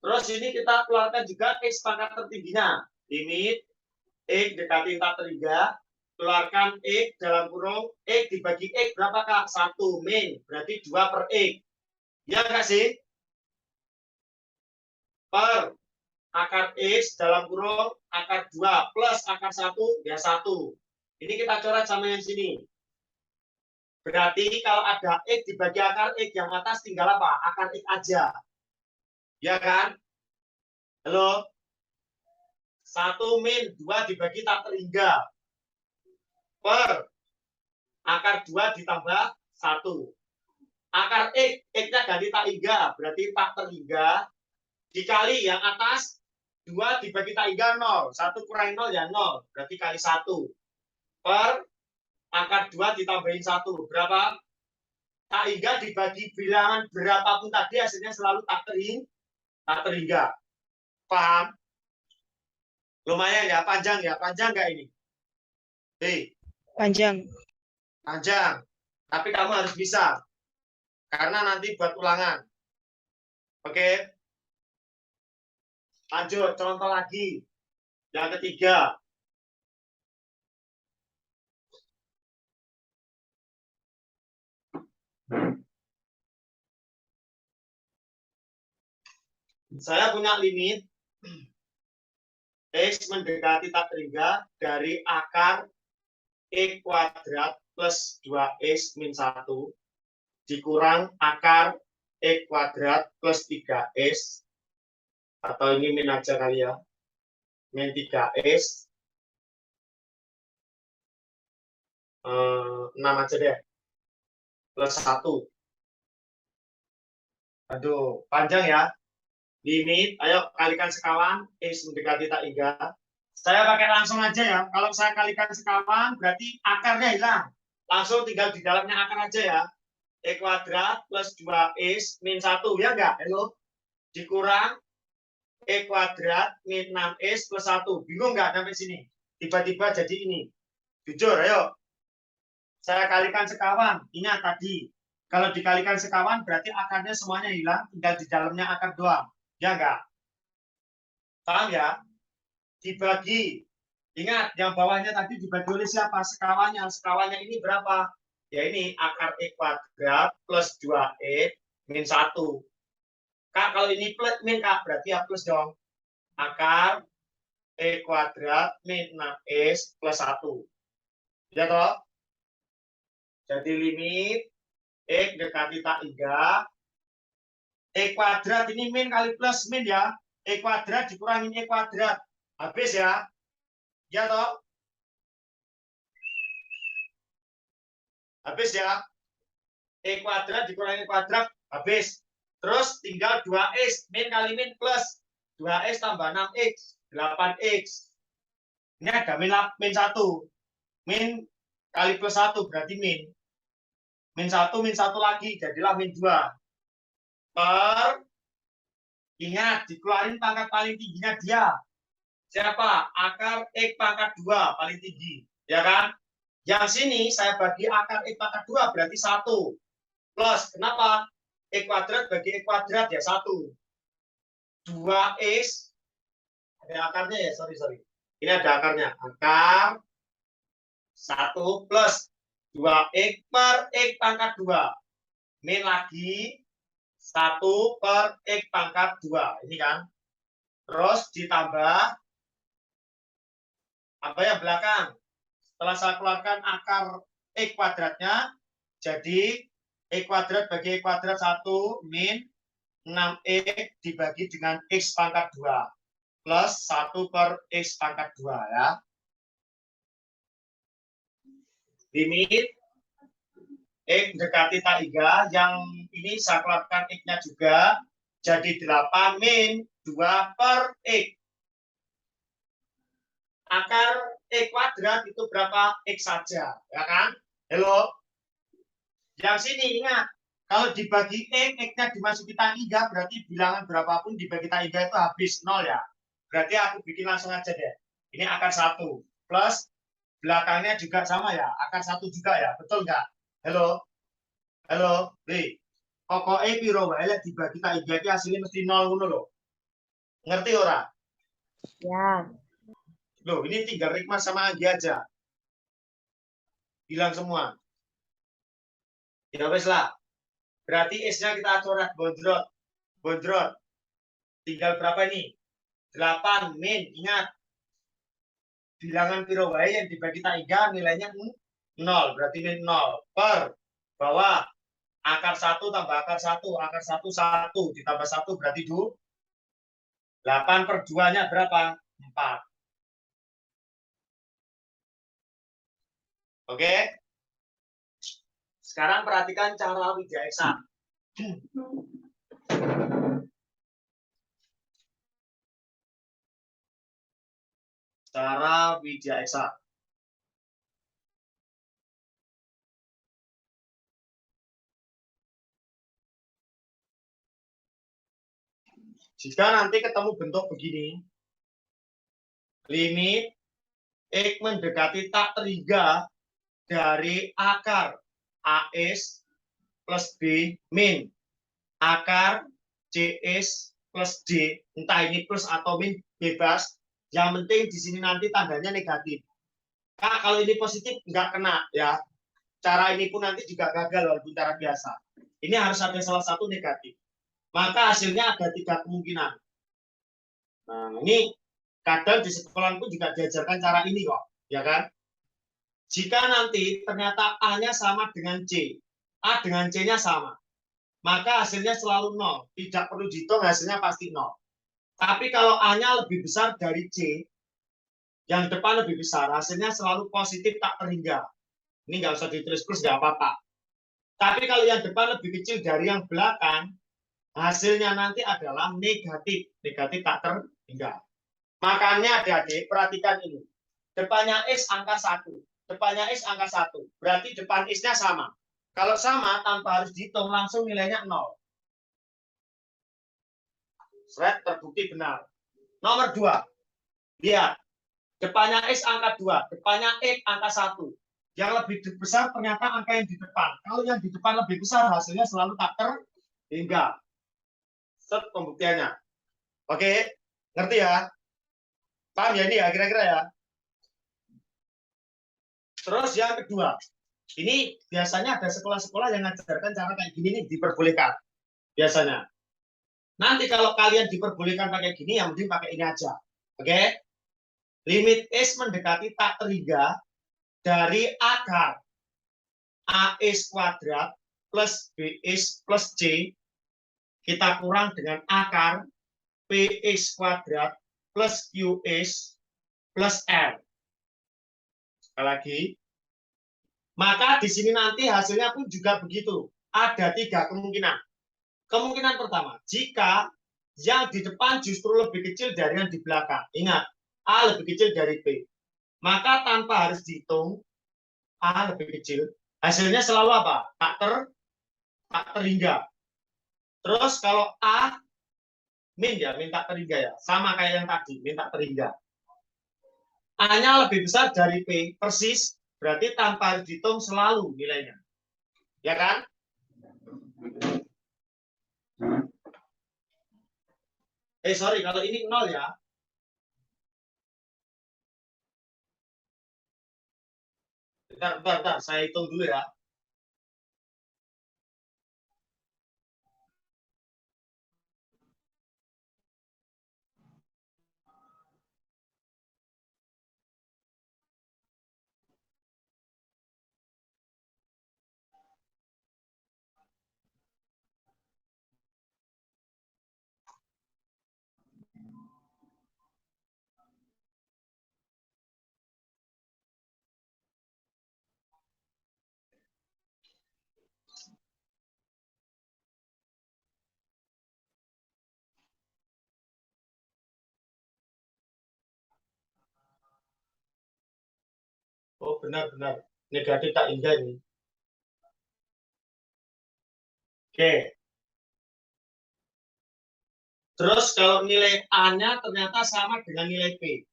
Terus ini kita keluarkan juga X pangkat tertingginya. Limit X dekati tak terhingga, keluarkan X dalam kurung X dibagi X berapa Kak? 1 min, berarti 2 per X. Ya enggak sih? Per akar X dalam kurung akar 2 plus akar 1 ya 1. Ini kita coret sama yang sini. Berarti kalau ada X dibagi akar X, yang atas tinggal apa? Akar X aja. Ya kan? Halo? 1 min 2 dibagi tak terhingga. Per akar 2 ditambah 1. Akar X, X-nya ganti tak hingga, berarti tak terhingga. Dikali yang atas, 2 dibagi tak hingga 0. 1 kurangi 0 ya 0, berarti kali 1. Per akar 2 ditambahin 1. Berapa? Tak hingga dibagi bilangan berapapun tadi, hasilnya selalu tak terhingga. Paham? Lumayan ya, panjang ya. Panjang nggak ini? Panjang. Panjang. Tapi kamu harus bisa. Karena nanti buat ulangan. Oke. Lanjut, contoh lagi. Yang ketiga. Saya punya limit X mendekati tak terhingga dari akar X kuadrat plus 2X min 1 dikurang akar X kuadrat plus 3X, atau ini min aja kali ya, min 3X, 6 aja deh, plus 1. Aduh, panjang ya. Limit, ayo kalikan sekawan, X mendekati tak hingga. Saya pakai langsung aja ya. Kalau saya kalikan sekawan, berarti akarnya hilang. Langsung tinggal di dalamnya akar aja ya. X kuadrat plus 2X min 1, ya enggak? Halo? Dikurang X kuadrat min 6X plus 1. Bingung nggak sampai sini? Tiba-tiba jadi ini. Jujur, ayo. Saya kalikan sekawan. Ingat tadi. Kalau dikalikan sekawan, berarti akarnya semuanya hilang. Tinggal di dalamnya akar doang. Ya enggak? Paham ya? Dibagi. Ingat, yang bawahnya tadi dibagi oleh siapa? Sekawannya. Sekawannya ini berapa? Ya ini akar X kuadrat plus 2X min 1. Kak, kalau ini plus min, Kak, berarti ya plus dong. Akar X kuadrat min 6X plus 1. Ya toh? Jadi limit X dekati tak hingga. X kuadrat ini min kali plus min ya. X kuadrat dikurangin X kuadrat. Habis ya. Ya toh? Habis ya. E kuadrat dikurangi kuadrat, habis. Terus tinggal 2x, min kali min plus. 2x tambah 6x, 8x. Ini ada min 1. Min kali plus 1 berarti min. Min 1 lagi, jadilah min 2. Per, ingat, dikeluarin pangkat paling tingginya dia. Siapa? Akar X pangkat 2 paling tinggi. Ya kan? Yang sini saya bagi akar X pangkat 2 berarti 1. Plus, kenapa? X kuadrat bagi X kuadrat ya 1. 2x, ada akarnya ya, sorry. Ini ada akarnya. Akar 1 plus 2x per X pangkat 2. Min lagi 1 per X pangkat 2. Ini kan. Terus ditambah apa yang belakang? Setelah saya keluarkan akar X kuadratnya, jadi X kuadrat bagi X kuadrat 1 min 6x dibagi dengan X pangkat 2 plus 1 per X pangkat 2 ya. Limit X mendekati tak 3, yang ini saya keluarkan X-nya juga, jadi 8 min 2 per X. Akar X kuadrat itu berapa? X saja, ya kan? Halo? Yang sini ingat, kalau dibagi X, X-nya dimasuki tak 3, berarti bilangan berapapun dibagi tak 3 itu habis 0 ya. Berarti aku bikin langsung aja deh. Ini akar 1 plus belakangnya juga sama ya, akar 1 juga ya, betul nggak? Halo? Halo? B. Pokoknya piro wae lek dibagi tak 3 iki hasilnya mesti 0 ngono lho. Ngerti ora? Ya. Loh, ini tinggal Rikmas sama Anggi aja. Bilang semua. Ya wes lah. Berarti S-nya kita coret bondrot. Tinggal berapa ini? 8 min. Ingat. Bilangan piro wae yang dibagi tak 3 nilainya 0. Berarti min 0 per bawah akar 1 tambah akar 1. Akar 1 1 ditambah 1 berarti 2. 8 per 2-nya berapa? 4. Oke. Sekarang perhatikan cara widya eksak. Cara widya eksak. Jika nanti ketemu bentuk begini, limit X mendekati tak 3 dari akar AS plus B min akar CS plus D, entah ini plus atau min bebas, yang penting di sini nanti tandanya negatif. Nah, kalau ini positif nggak kena ya, cara ini pun nanti juga gagal walaupun cara biasa. Ini harus ada salah satu negatif. Maka hasilnya ada 3 kemungkinan. Nah, ini kadang di sekolah pun juga diajarkan cara ini kok, ya kan? Jika nanti ternyata A-nya sama dengan C, A dengan C-nya sama, maka hasilnya selalu 0. Tidak perlu dihitung, hasilnya pasti 0. Tapi kalau A-nya lebih besar dari C, yang depan lebih besar, hasilnya selalu positif tak terhingga. Ini nggak usah ditulis plus, nggak apa-apa. Tapi kalau yang depan lebih kecil dari yang belakang, hasilnya nanti adalah negatif. Negatif tak terhingga. Makanya adik-adik, perhatikan ini. Depannya X angka 1. Depannya X angka 1. Berarti depan X-nya sama. Kalau sama, tanpa harus dihitung, langsung nilainya 0. Seret, terbukti benar. Nomor 2. Lihat. Depannya X angka 2. Depannya X angka 1. Yang lebih besar ternyata angka yang di depan. Kalau yang di depan lebih besar, hasilnya selalu tak terhingga. Set pembuktiannya. Oke, ngerti ya? Paham ya ini ya kira-kira ya? Terus yang kedua, ini biasanya ada sekolah-sekolah yang mengajarkan cara kayak gini nih, diperbolehkan. Biasanya. Nanti kalau kalian diperbolehkan pakai gini, yang penting pakai ini aja. Oke? Limit S mendekati tak terhingga dari akar AS kuadrat plus BS plus C, kita kurang dengan akar PX kuadrat plus QS plus R. Sekali lagi. Maka di sini nanti hasilnya pun juga begitu. Ada 3 kemungkinan. Kemungkinan pertama, jika yang di depan justru lebih kecil dari yang di belakang. Ingat, A lebih kecil dari B. Maka tanpa harus dihitung, A lebih kecil. Hasilnya selalu apa? Tak terhingga. Terus kalau A, min ya, min tak terhingga ya. Sama kayak yang tadi, min tak terhingga. A-nya lebih besar dari P, persis. Berarti tanpa harus dihitung selalu nilainya. Ya kan? Sorry, kalau ini 0 ya. Bentar. Saya hitung dulu ya. Oh, benar. Negatif tak hingga ini. Oke. Terus kalau nilai A-nya ternyata sama dengan nilai P,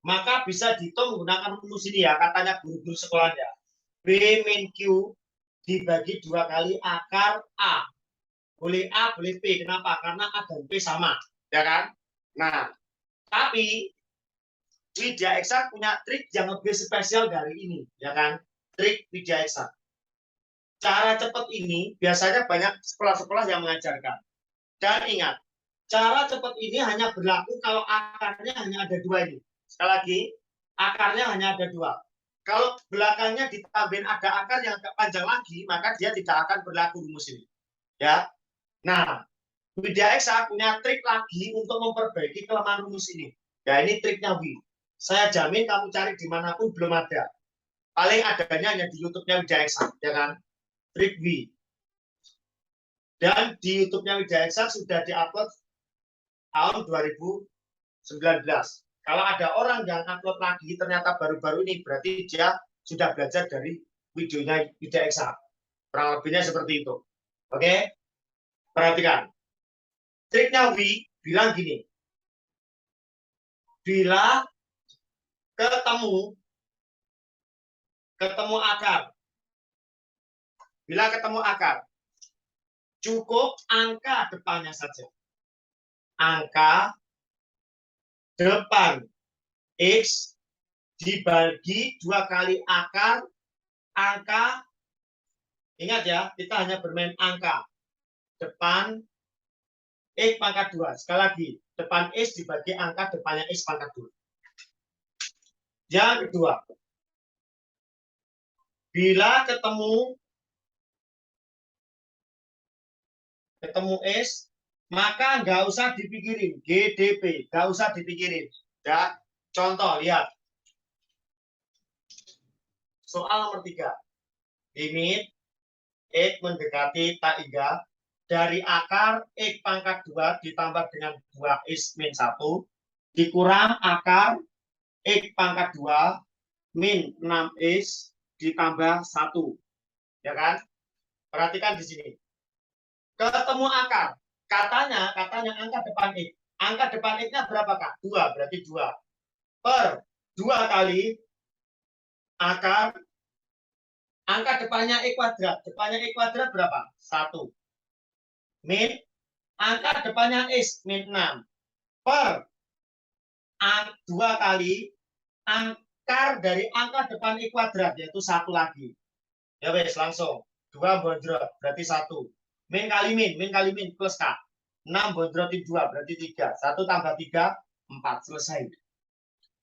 maka bisa dihitung menggunakan rumus ini ya, katanya guru-guru sekolahnya. B min Q dibagi 2 kali akar A. Boleh A, boleh P. Kenapa? Karena A dan P sama. Ya kan? Nah, tapi Widya Eksak punya trik yang lebih spesial dari ini. Ya kan? Trik Widya Eksak. Cara cepat ini biasanya banyak sekolah-sekolah yang mengajarkan. Dan ingat, cara cepat ini hanya berlaku kalau akarnya hanya ada 2 ini. Sekali lagi, akarnya hanya ada 2. Kalau belakangnya ditambahin ada akar yang agak panjang lagi, maka dia tidak akan berlaku rumus ini. Ya. Nah, Widya Eksa punya trik lagi untuk memperbaiki kelemahan rumus ini. Ya, ini triknya Wi. Saya jamin kamu cari dimanapun belum ada. Paling adanya hanya di YouTube-nya Widya Eksa, ya kan? Trik Wi. Dan di YouTube-nya Widya Eksa sudah diupload tahun 2019. Kalau ada orang yang upload lagi ternyata baru-baru ini, berarti dia sudah belajar dari videonya Widya Eksa. Kurang lebihnya seperti itu. Oke? Perhatikan. Triknya Wi bilang gini. Bila ketemu akar. Bila ketemu akar, cukup angka depannya saja. Angka depan X dibagi 2 kali akar angka, ingat ya, kita hanya bermain angka. Depan X pangkat 2. Sekali lagi, depan X dibagi angka depannya X pangkat 2. Yang kedua, bila ketemu S, maka nggak usah dipikirin. GDP, nggak usah dipikirin. Ya, contoh, lihat. Soal nomor 3. Limit X mendekati tak hingga dari akar X pangkat 2 ditambah dengan 2X min 1 dikurang akar X pangkat 2 min 6X ditambah 1. Ya kan? Perhatikan di sini. Ketemu akar. Katanya angka depan X. Angka depan X-nya berapakah? 2, berarti 2. Per 2 kali akar angka depannya X kuadrat. Depannya X kuadrat berapa? 1. Min angka depannya X min 6. Per 2 kali angkar dari angka depan X kuadrat, yaitu 1 lagi. Ya wes, langsung. 2 bondrot, berarti 1. Min kali min plus K. 6 bondrotin 2, berarti 3. 1 tambah 3, 4. Selesai.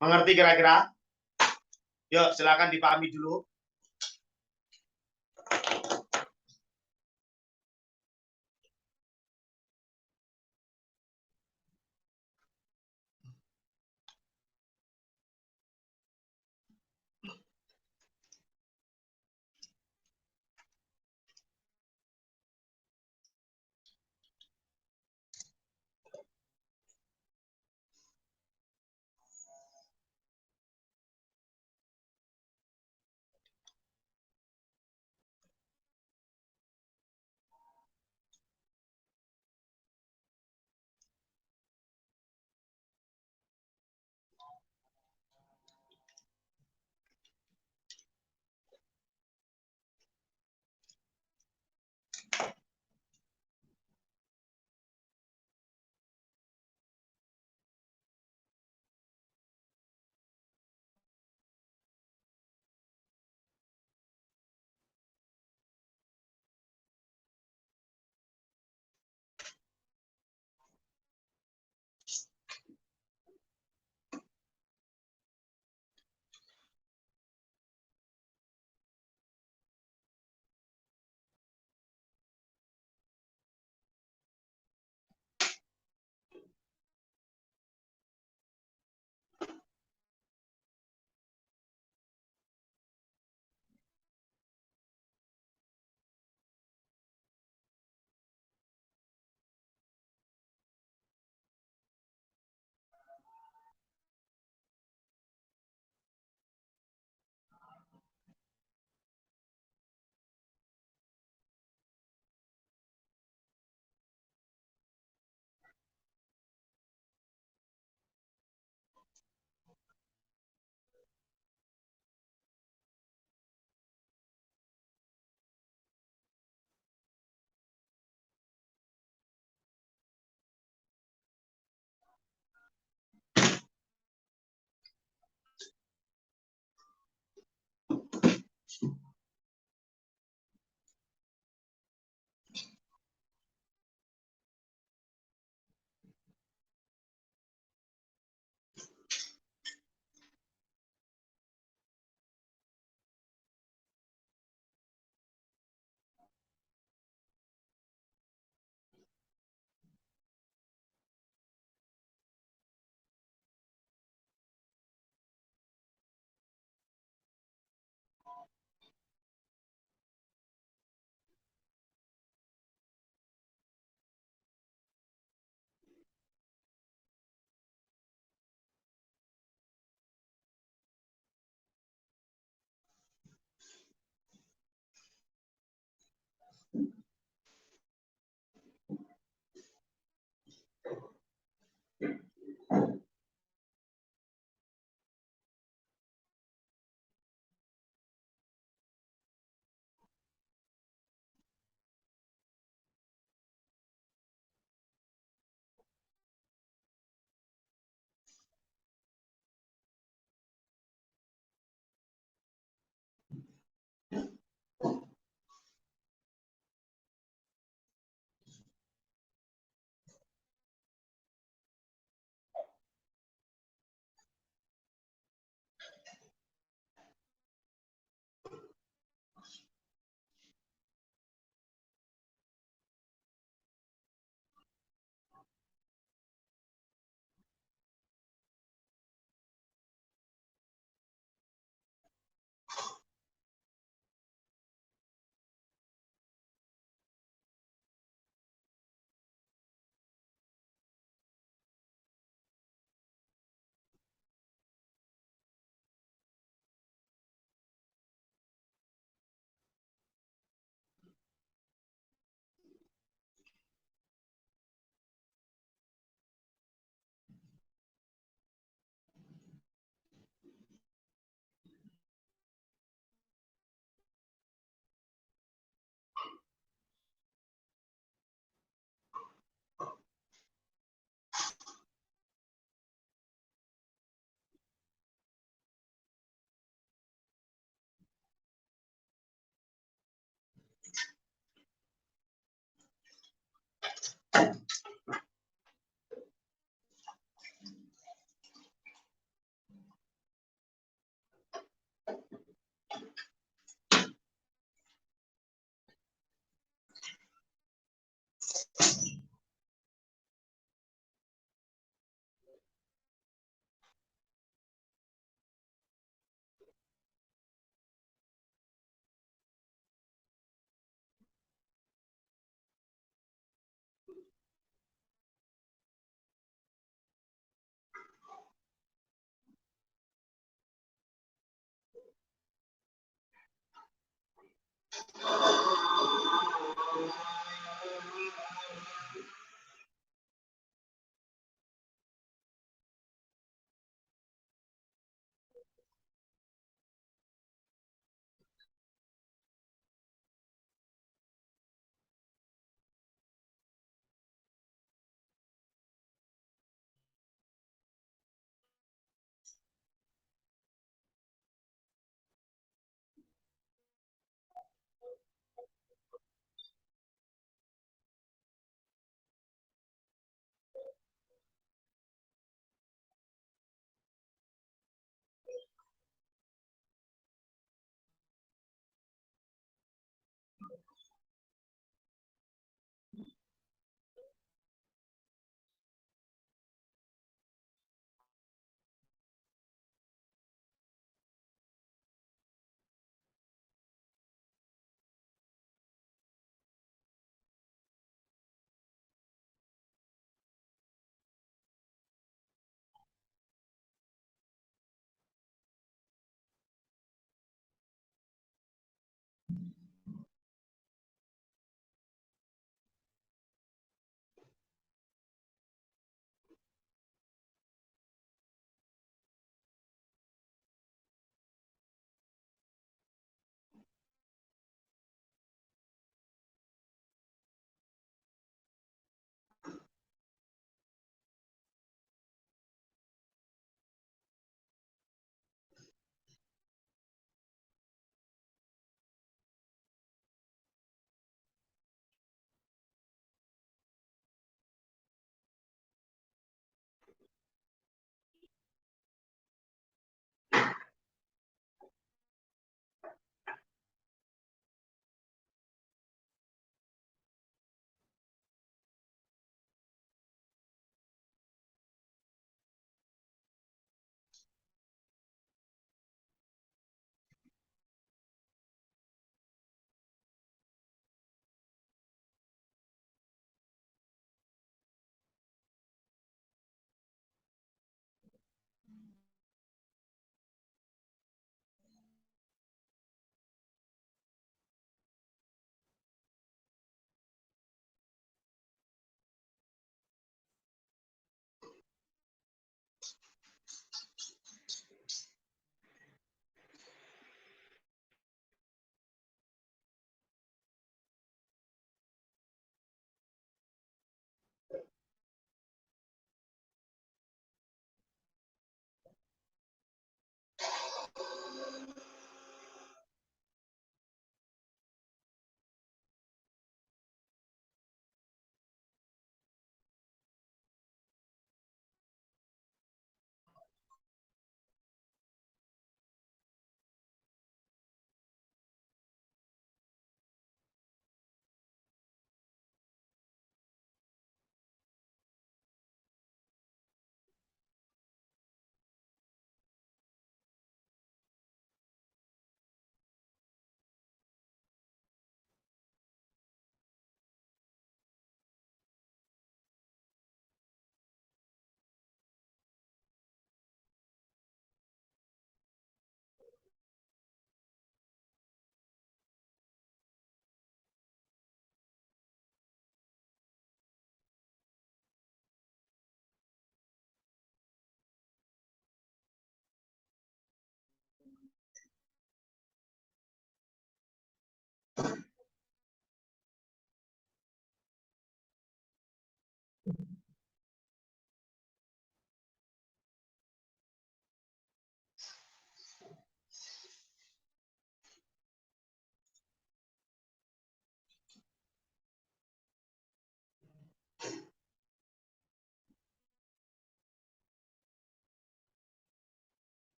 Mengerti kira-kira? Yuk, silakan dipahami dulu.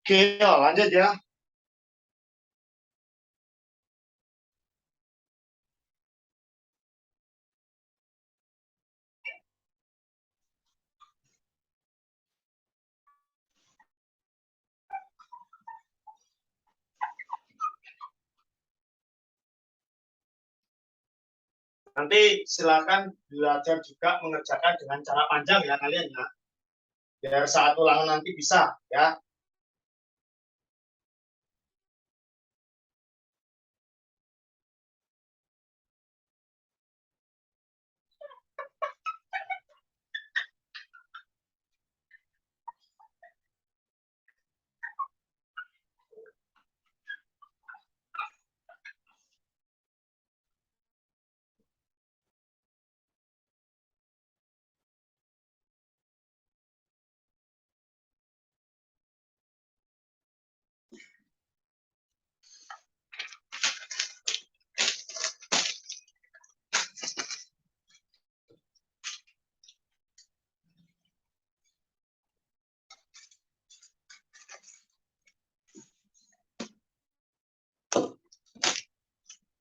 Oke, lanjut ya. Nanti silakan belajar juga mengerjakan dengan cara panjang ya kalian ya. Biar saat ulangan nanti bisa ya.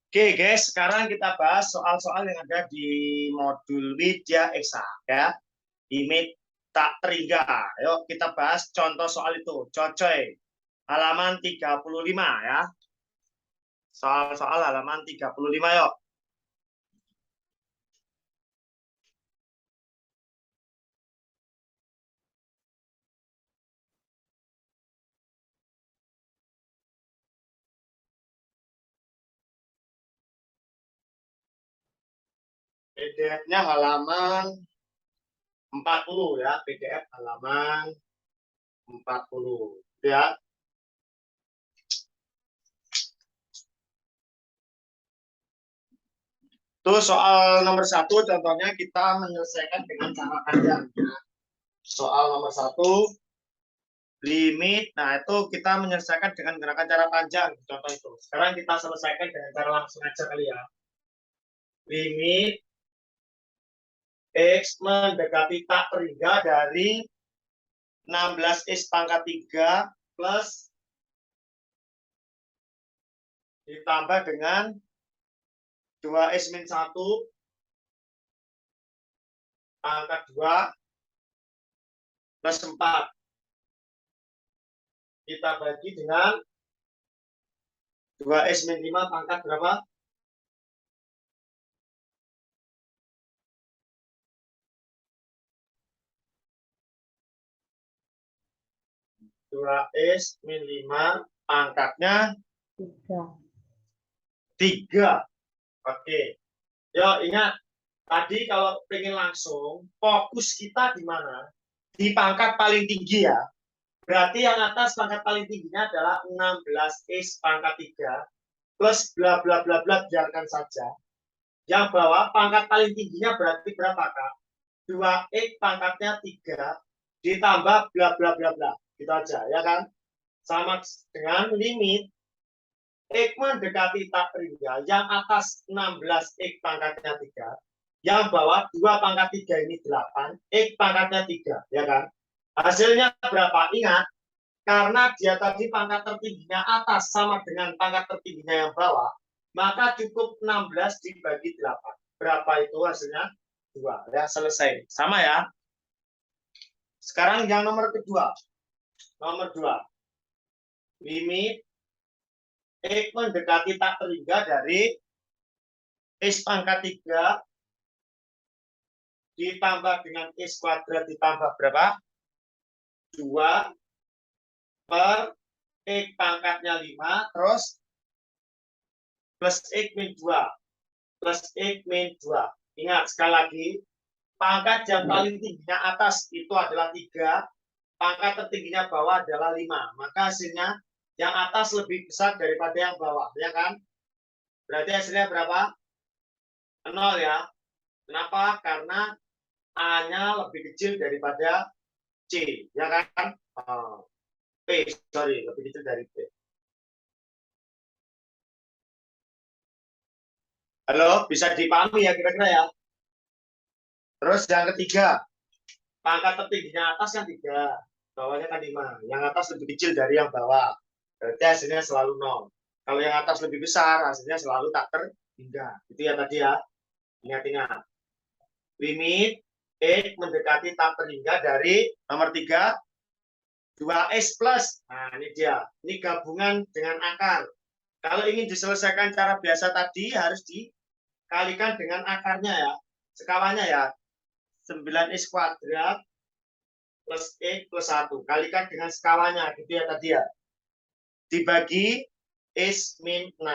Oke guys, sekarang kita bahas soal-soal yang ada di modul Widya Eksa ya. Imit tak terhingga. Yuk kita bahas contoh soal itu. Cocoy. Halaman 35 ya. Soal-soal halaman 35 yuk. PDF-nya halaman 40 ya. PDF halaman 40 ya. Itu soal nomor 1 contohnya kita menyelesaikan dengan cara panjang ya. Soal nomor 1 limit, nah itu kita menyelesaikan dengan gerakan cara panjang contoh itu. Sekarang kita selesaikan dengan cara langsung aja kali ya. Limit X mendekati tak terhingga dari 16x pangkat 3 plus ditambah dengan 2x min 1 pangkat 2 plus 4. Kita bagi dengan 2x min 5 pangkat berapa? 2x min 5 pangkatnya 3. Oke. Yo ingat, tadi kalau pengen langsung, fokus kita di mana? Di pangkat paling tinggi ya. Berarti yang atas pangkat paling tingginya adalah 16x pangkat 3 plus bla bla bla bla, biarkan saja. Yang bawah pangkat paling tingginya berarti berapa Kak? 2x pangkatnya 3 ditambah bla bla bla bla. Gitu aja ya kan? Sama dengan limit X mendekati tak terhingga, yang atas 16x pangkatnya 3, yang bawah 2 pangkat 3 ini 8, X pangkatnya 3, ya kan? Hasilnya berapa? Ingat, karena dia tadi pangkat tertingginya atas sama dengan pangkat tertingginya yang bawah, maka cukup 16 dibagi 8. Berapa itu hasilnya? 2. Ya, selesai. Sama ya. Sekarang yang nomor kedua. Nomor 2. Limit X mendekati tak terhingga dari X pangkat 3 ditambah dengan X kuadrat ditambah berapa? 2 per X pangkatnya 5 terus plus X min 2 plus X min 2. Ingat sekali lagi, pangkat yang paling tingginya atas itu adalah 3, pangkat tertingginya bawah adalah 5. Maka hasilnya yang atas lebih besar daripada yang bawah, ya kan? Berarti hasilnya berapa? 0 ya. Kenapa? Karena A-nya lebih kecil daripada C, ya kan? P, sorry, lebih kecil dari P. Halo, bisa dipahami ya kira-kira ya? Terus yang ketiga, pangkat tertingginya atas kan 3, bawahnya kan 5. Yang atas lebih kecil dari yang bawah. Berarti hasilnya selalu 0. Kalau yang atas lebih besar, hasilnya selalu tak terhingga. Itu ya tadi ya. Ingat-ingat. Limit X mendekati tak terhingga dari nomor 3, 2x plus. Nah, ini dia. Ini gabungan dengan akar. Kalau ingin diselesaikan cara biasa tadi, harus dikalikan dengan akarnya ya. Sekawannya ya. 9x kuadrat plus X plus 1. Kalikan dengan sekawannya. Gitu ya tadi ya. Dibagi X min 6.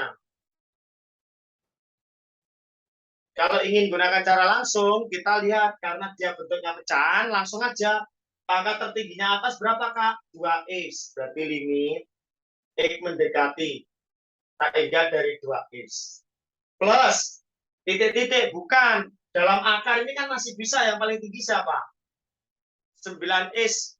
Kalau ingin gunakan cara langsung, kita lihat. Karena dia bentuknya pecahan, langsung aja. Pangkat tertingginya atas berapa, Kak? 2x. Berarti limit X mendekati tak hingga dari 2x. Plus, titik-titik. Bukan. Dalam akar ini kan masih bisa yang paling tinggi siapa? 9x.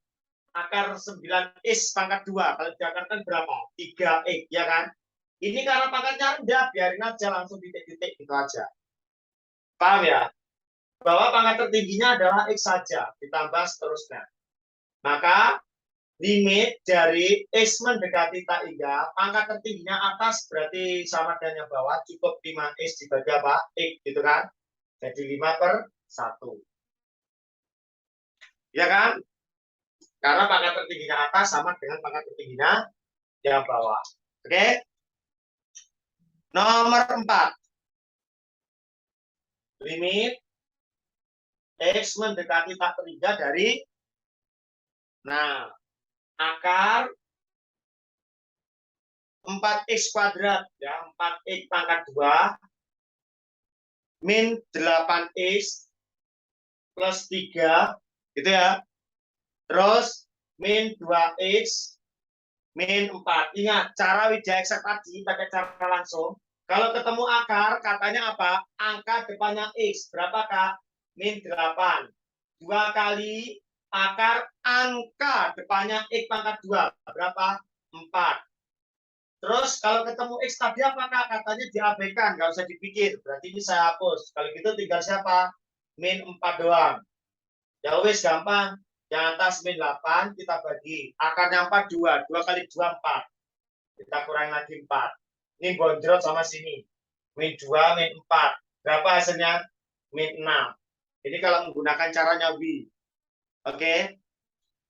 Akar 9x pangkat 2. Kalau diakarkan berapa? 3x, ya kan? Ini karena pangkatnya rendah, biarin aja langsung titik-titik gitu aja. Paham ya? Bahwa pangkat tertingginya adalah X saja, ditambah seterusnya. Maka, limit dari X mendekati tak hingga, pangkat tertingginya atas berarti sama dengan yang bawah, cukup 5X dibagi apa? X, gitu kan? Jadi 5/1. Ya kan? Karena pangkat tertingginya atas sama dengan pangkat tertingginya yang bawah. Oke? Nomor 4. Limit X mendekati tak terhingga dari, nah, akar 4x kuadrat, ya, 4x pangkat 2 min 8x plus 3, gitu ya. Terus min 2x min 4. Ingat, cara wijaya eksak tadi pakai cara langsung. Kalau ketemu akar, katanya apa? Angka depannya x. Berapa, Kak? Min 8. 2 kali akar angka depannya x pangkat 2. Berapa? 4. Terus kalau ketemu X tadi apa, Kak? Katanya diabaikan, nggak usah dipikir. Berarti ini saya hapus. Kalau gitu tinggal siapa? Min 4 doang. Ya wis gampang. Yang atas min 8 kita bagi. Akarnya 4, 2. 2 kali 2, 4. Kita kurangi lagi 4. Ini bondrot sama sini. Min 2, min 4. Berapa hasilnya? Min 6. Ini kalau menggunakan caranya W. Oke?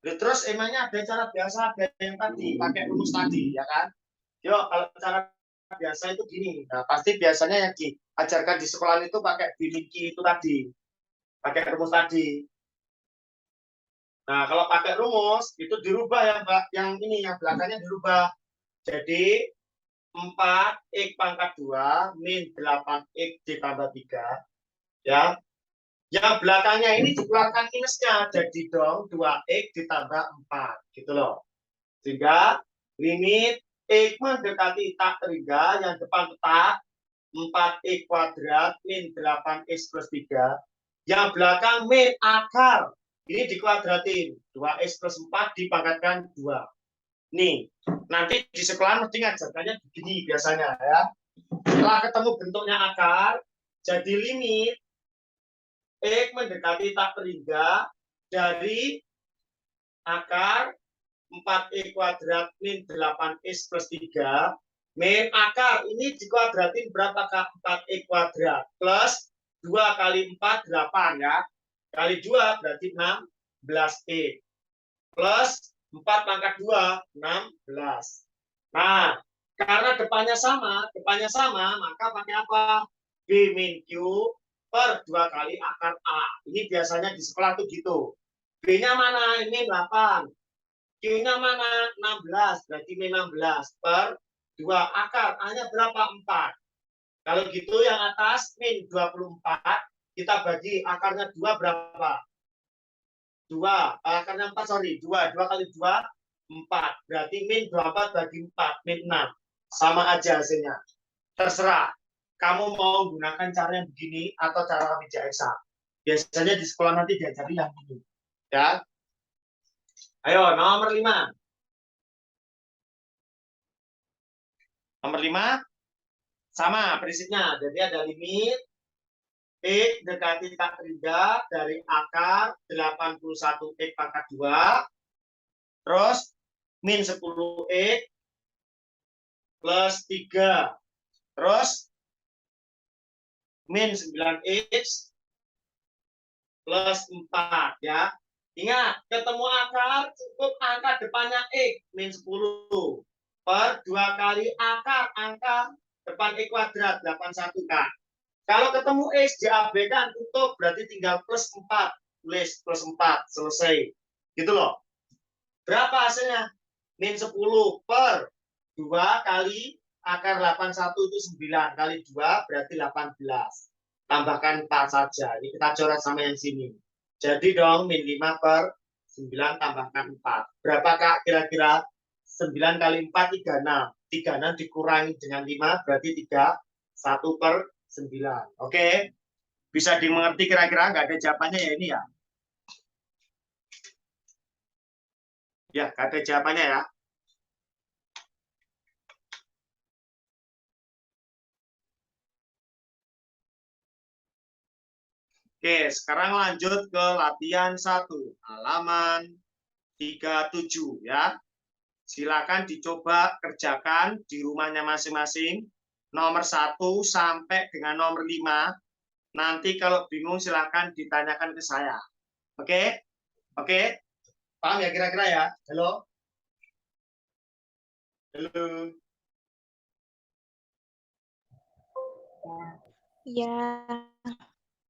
Terus emangnya ada cara biasa, ada yang tadi, pakai rumus tadi, ya kan? Yuk, kalau cara biasa itu gini. Nah, pasti biasanya yang diajarkan di sekolah itu pakai bilinki itu tadi. Pakai rumus tadi. Nah, kalau pakai rumus, itu dirubah yang ini, yang belakangnya dirubah. Jadi, 4x pangkat 2 min 8x ditambah 3. Ya. Yang belakangnya ini dikeluarkan minusnya. Jadi dong, 2x ditambah 4. Gitu loh. Sehingga, limit X mendekati tak terhingga, yang depan tetap 4x kuadrat min 8x plus 3. Yang belakang min akar. Ini dikuadratin. 2x plus 4 dipangkatkan 2. Nih, nanti di sekolah mesti ngajarkannya begini biasanya ya. Setelah ketemu bentuknya akar, jadi limit X mendekati tak terhingga dari akar 4x kuadrat min 8x plus 3 min akar. Ini dikuadratin berapa, Kak? 4x kuadrat plus 2 kali 4, 8 ya. Kali 2 berarti 16x. Plus 4 pangkat 2, 16. Nah, karena depannya sama, maka pakai apa? B min Q per 2 kali akar A. Ini biasanya di sekolah tuh gitu. B-nya mana? Ini 8. Q-nya mana? 16. Berarti min 16 per 2 akar. A-nya berapa? 4. Kalau gitu yang atas min 24. Kita bagi akarnya 2 berapa? 2. Akarnya 4, sorry. 2. 2 kali 2, 4. Berarti min 24 bagi 4. Min 6. Sama aja hasilnya. Terserah. Kamu mau gunakan cara yang begini atau cara wijaya eksak. Biasanya di sekolah nanti diajari yang ini. Ya. Ayo, nomor 5. Nomor 5. Sama prinsipnya. Jadi ada limit X dekati tak terhingga dari akar 81X pangkat 2 Terus min 10x plus 3. Terus min 9x plus 4 ya. Ingat, ketemu akar cukup angka depannya x min 10 per 2 kali akar angka depan x kuadrat 81K. Kalau ketemu x diabaikan tutup berarti tinggal plus 4. Tulis plus 4 selesai. Gitu loh. Berapa hasilnya? Min 10 per 2 kali akar 81 itu 9 kali 2 berarti 18. Tambahkan 4 saja. Ini kita coret sama yang sini. Jadi dong min 5 per 9 tambahkan 4. Berapa Kak kira-kira? 9 kali 4 36. 36 dikurangi dengan 5 berarti 1 per 9. Oke. Bisa dimengerti kira-kira? Nggak ada jawabannya ya ini ya? Ya, nggak ada jawabannya ya. Oke, sekarang lanjut ke latihan 1, halaman 37 ya. Silakan dicoba kerjakan di rumahnya masing-masing. Nomor 1 sampai dengan nomor 5. Nanti kalau bingung silakan ditanyakan ke saya. Oke? Oke? Paham ya kira-kira ya? Halo? Halo? Ya.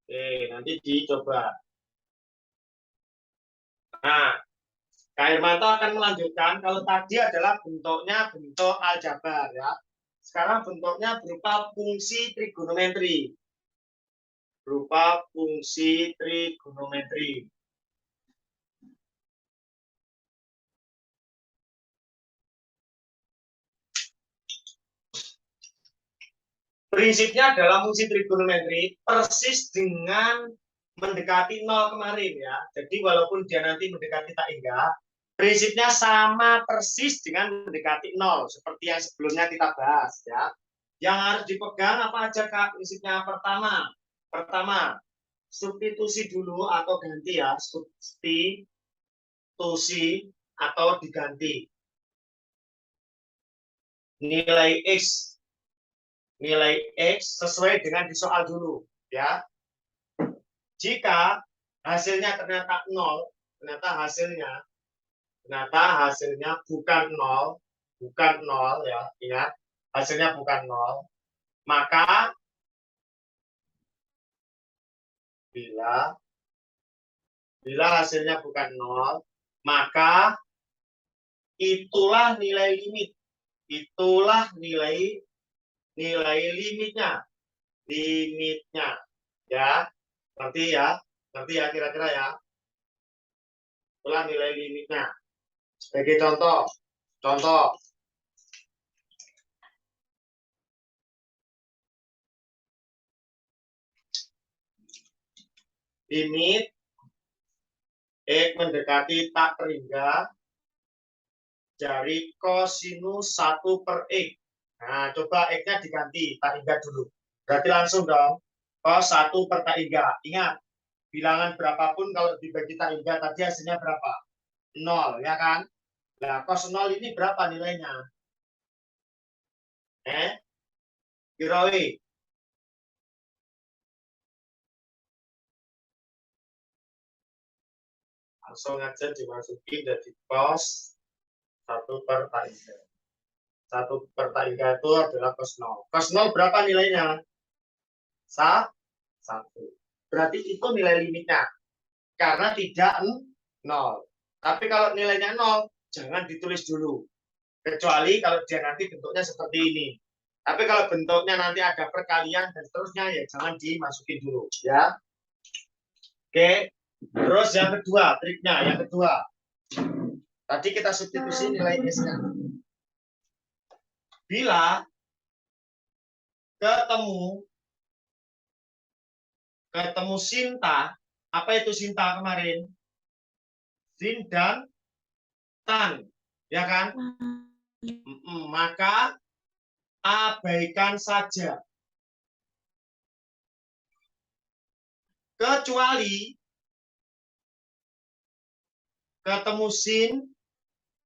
Oke, nanti dicoba. Nah, Kak Irmanto akan melanjutkan. Kalau tadi adalah bentuknya bentuk aljabar ya. Sekarang bentuknya berupa fungsi trigonometri. Berupa fungsi trigonometri. Prinsipnya dalam fungsi trigonometri persis dengan mendekati 0 kemarin ya. Jadi walaupun dia nanti mendekati tak hingga, prinsipnya sama persis dengan mendekati 0 seperti yang sebelumnya kita bahas ya. Yang harus dipegang apa aja Kak? Prinsipnya pertama substitusi dulu atau ganti ya, substitusi atau diganti. Nilai X sesuai dengan di soal dulu ya. Jika hasilnya ternyata 0, ternyata hasilnya bukan 0 ya, ingat hasilnya bukan 0, maka bila hasilnya bukan 0, maka itulah nilai limit. Itulah nilai limitnya. Ya. Nanti ya kira-kira ya. Itulah nilai limitnya. Sebagai contoh. Limit X mendekati tak terhingga dari kosinus 1 per X. Nah, coba X-nya diganti tak hingga dulu. Berarti langsung dong cos 1 per tak hingga. Ingat, bilangan berapapun kalau dibagi tak hingga tadi hasilnya berapa? 0, ya kan? Nah, cos 0 ini berapa nilainya? Kirawi. Langsung aja dimasukin jadi cos 1 per tak hingga. 1 per tak hingga itu adalah cos 0. Cos 0 berapa nilainya? 1. Berarti itu nilai limitnya. Karena tidak 0. Tapi kalau nilainya 0, jangan ditulis dulu. Kecuali kalau dia nanti bentuknya seperti ini. Tapi kalau bentuknya nanti ada perkalian dan seterusnya, ya jangan dimasukin dulu. Ya. Oke. Terus yang kedua, triknya. Yang kedua. Tadi kita substitusi nilai S-nya. Bila ketemu sinta, apa itu sinta kemarin? Sin dan tan, ya kan? Maka abaikan saja. Kecuali ketemu sin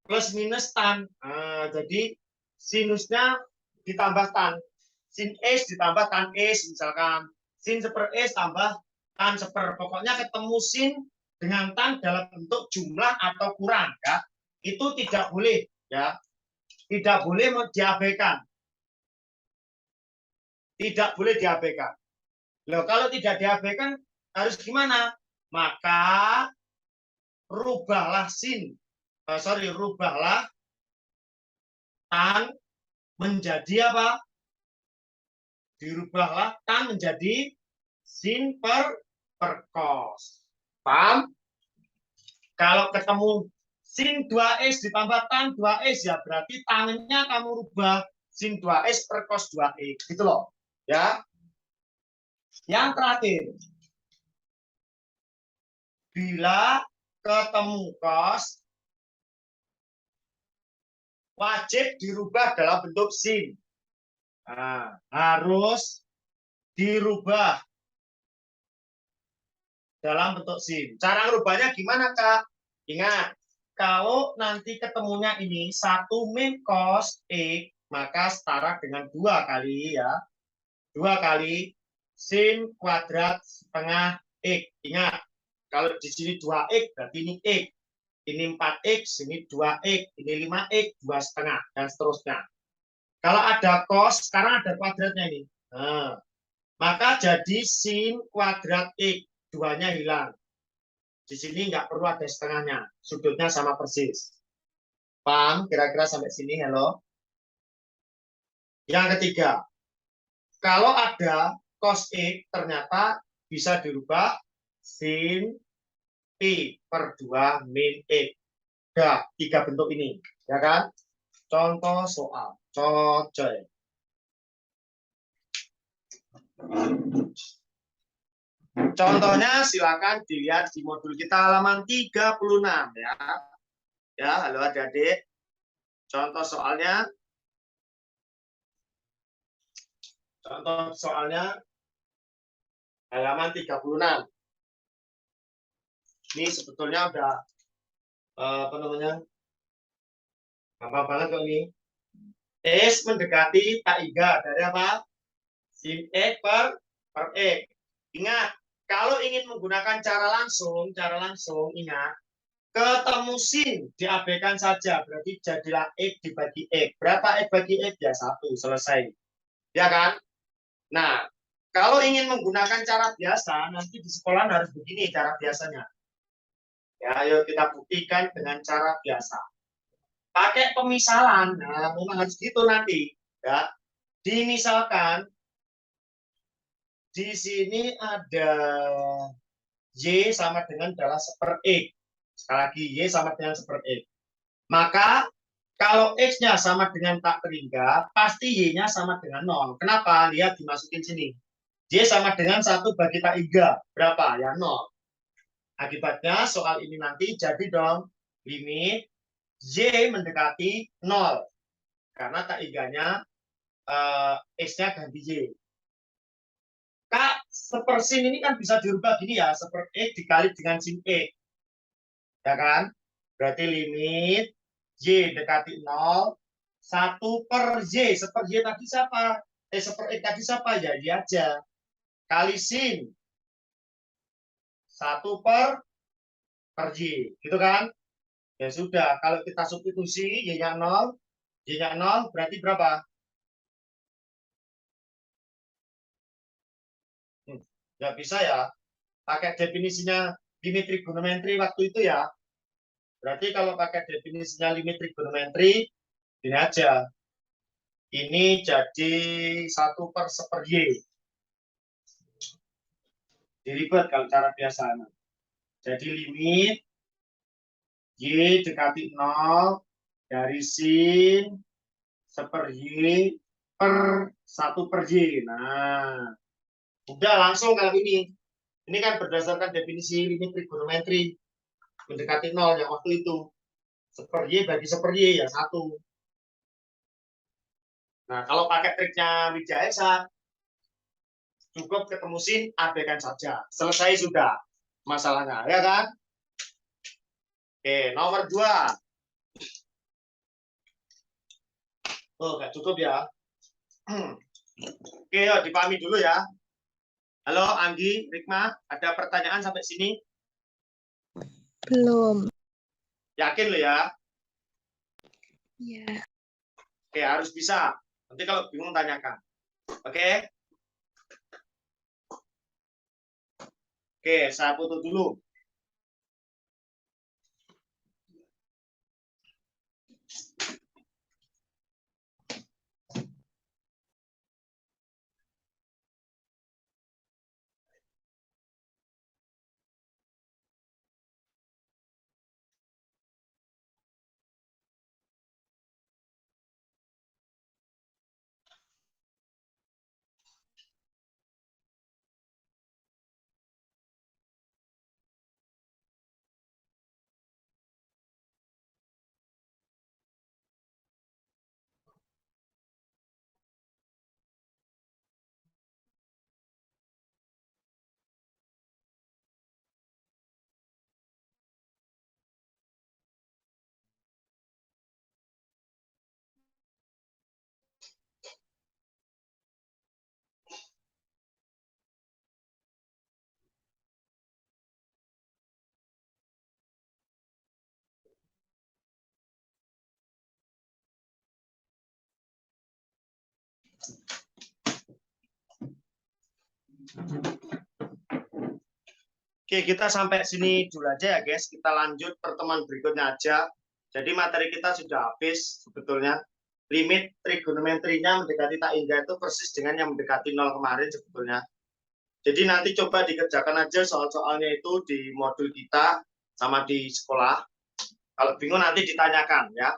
plus minus tan. Nah, jadi sinusnya ditambah tan. Sin S ditambah tan S misalkan. Sin seper S tambah tan seper. Pokoknya ketemu sin dengan tan dalam bentuk jumlah atau kurang ya. Itu tidak boleh ya. Tidak boleh diabaikan. Tidak boleh diabaikan. Loh, kalau tidak diabaikan harus gimana? Maka rubahlah rubahlah tan menjadi apa? Dirubahlah tan menjadi sin per cos. Paham? Kalau ketemu sin 2S ditambah tan 2S ya berarti tangannya kamu rubah sin 2S per cos 2X. Gitu loh. Ya. Yang terakhir. Bila ketemu cos wajib dirubah dalam bentuk sin. Nah, harus dirubah dalam bentuk sin. Cara merubahnya gimana, Kak? Ingat, kalau nanti ketemunya ini 1 min cos X, maka setara dengan 2 kali ya. 2 kali sin kuadrat setengah X. Ingat, kalau di sini 2X berarti ini X. Ini 4X, ini 2X, ini 5X, 2,5, dan seterusnya. Kalau ada cos, sekarang ada kuadratnya ini. Nah, maka jadi sin kuadrat X, 2-nya hilang. Di sini nggak perlu ada setengahnya, sudutnya sama persis. Paham kira-kira sampai sini, halo? Yang ketiga, kalau ada cos X, ternyata bisa dirubah sin Pi per 2 min X. Ada 3 bentuk ini, ya kan? Contoh soal, cocoy. Contohnya silakan dilihat di modul kita halaman 36 ya. Ya, halo adik-adik. Contoh soalnya. Contoh soalnya halaman 36. Ini sebetulnya udah apa namanya? Gampang banget kok ini. S mendekati tak iga dari apa? Sin X per X. Ingat, kalau ingin menggunakan cara langsung ingat, ketemu sin diabaikan saja, berarti jadilah X dibagi X. Berapa X bagi X? Ya 1, selesai. Ya kan? Nah, kalau ingin menggunakan cara biasa, nanti di sekolah harus begini cara biasanya. Ya, ayo kita buktikan dengan cara biasa. Pakai pemisalan, nah memang harus gitu nanti. Ya, dimisalkan di sini ada Y sama dengan adalah seper X. Sekali lagi, Y sama dengan seper X. Maka, kalau X-nya sama dengan tak terhingga, pasti Y-nya sama dengan 0. Kenapa? Lihat dimasukin sini. Y sama dengan 1 bagi tak hingga. Berapa? Ya 0. Akibatnya, soal ini nanti jadi dong, limit Y mendekati 0. Karena tak hingganya, X-nya ganti Y. Kak, seper sin ini kan bisa dirubah gini ya, seper X dikali dengan sin X. Ya kan? Berarti limit Y dekati 0, 1 per Y. Seper Y tadi siapa? Seper X tadi siapa? Ya, Y aja. Kali sin 1 per Y. Gitu kan? Ya sudah, kalau kita substitusi Y-nya 0, Y-nya 0 berarti berapa? Nggak bisa ya. Pakai definisinya limit trigonometri waktu itu ya. Berarti kalau pakai definisinya limit trigonometri, ini aja. Ini jadi 1 per seper Y. Diribet kalau cara biasa. Jadi limit Y dekati 0 dari sin seper Y per 1 per Y. Nah, udah langsung kalau ini. Ini kan berdasarkan definisi limit trigonometri. Mendekati 0 yang waktu itu. Seper Y bagi seper Y ya 1. Nah, kalau pakai triknya Wijaya Esa, cukup ketemu sin, abaikan saja. Selesai sudah masalahnya, ya kan? Oke, nomor 2. Oh, nggak cukup ya. Oke, yuk, dipahami dulu ya. Halo, Anggi, Rikma, ada pertanyaan sampai sini? Belum. Yakin lo ya? Ya. Oke, harus bisa. Nanti kalau bingung tanyakan. Oke? Oke, saya foto dulu. Oke, kita sampai sini dulu aja ya, guys. Kita lanjut pertemuan berikutnya aja. Jadi materi kita sudah habis sebetulnya. Limit trigonometrinya mendekati tak hingga itu persis dengan yang mendekati 0 kemarin sebetulnya. Jadi nanti coba dikerjakan aja soal-soalnya itu di modul kita sama di sekolah. Kalau bingung nanti ditanyakan ya.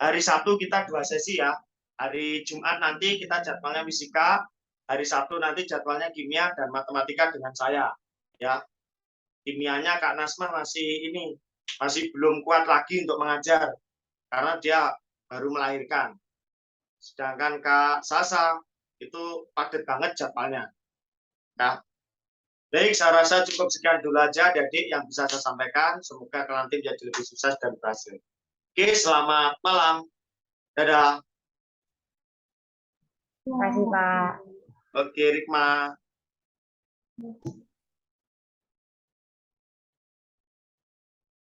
Hari Sabtu kita 2 sesi ya. Hari Jumat nanti kita jadwalnya fisika. Hari Sabtu nanti jadwalnya kimia dan matematika dengan saya. Ya. Kimianya Kak Nasma masih belum kuat lagi untuk mengajar karena dia baru melahirkan. Sedangkan Kak Sasa itu padat banget jadwalnya. Nah, baik, saya rasa cukup sekian dulu aja, Adik, yang bisa saya sampaikan. Semoga nanti menjadi lebih sukses dan berhasil. Oke, selamat malam. Dadah. Terima kasih, Pak. Oke, Rikma.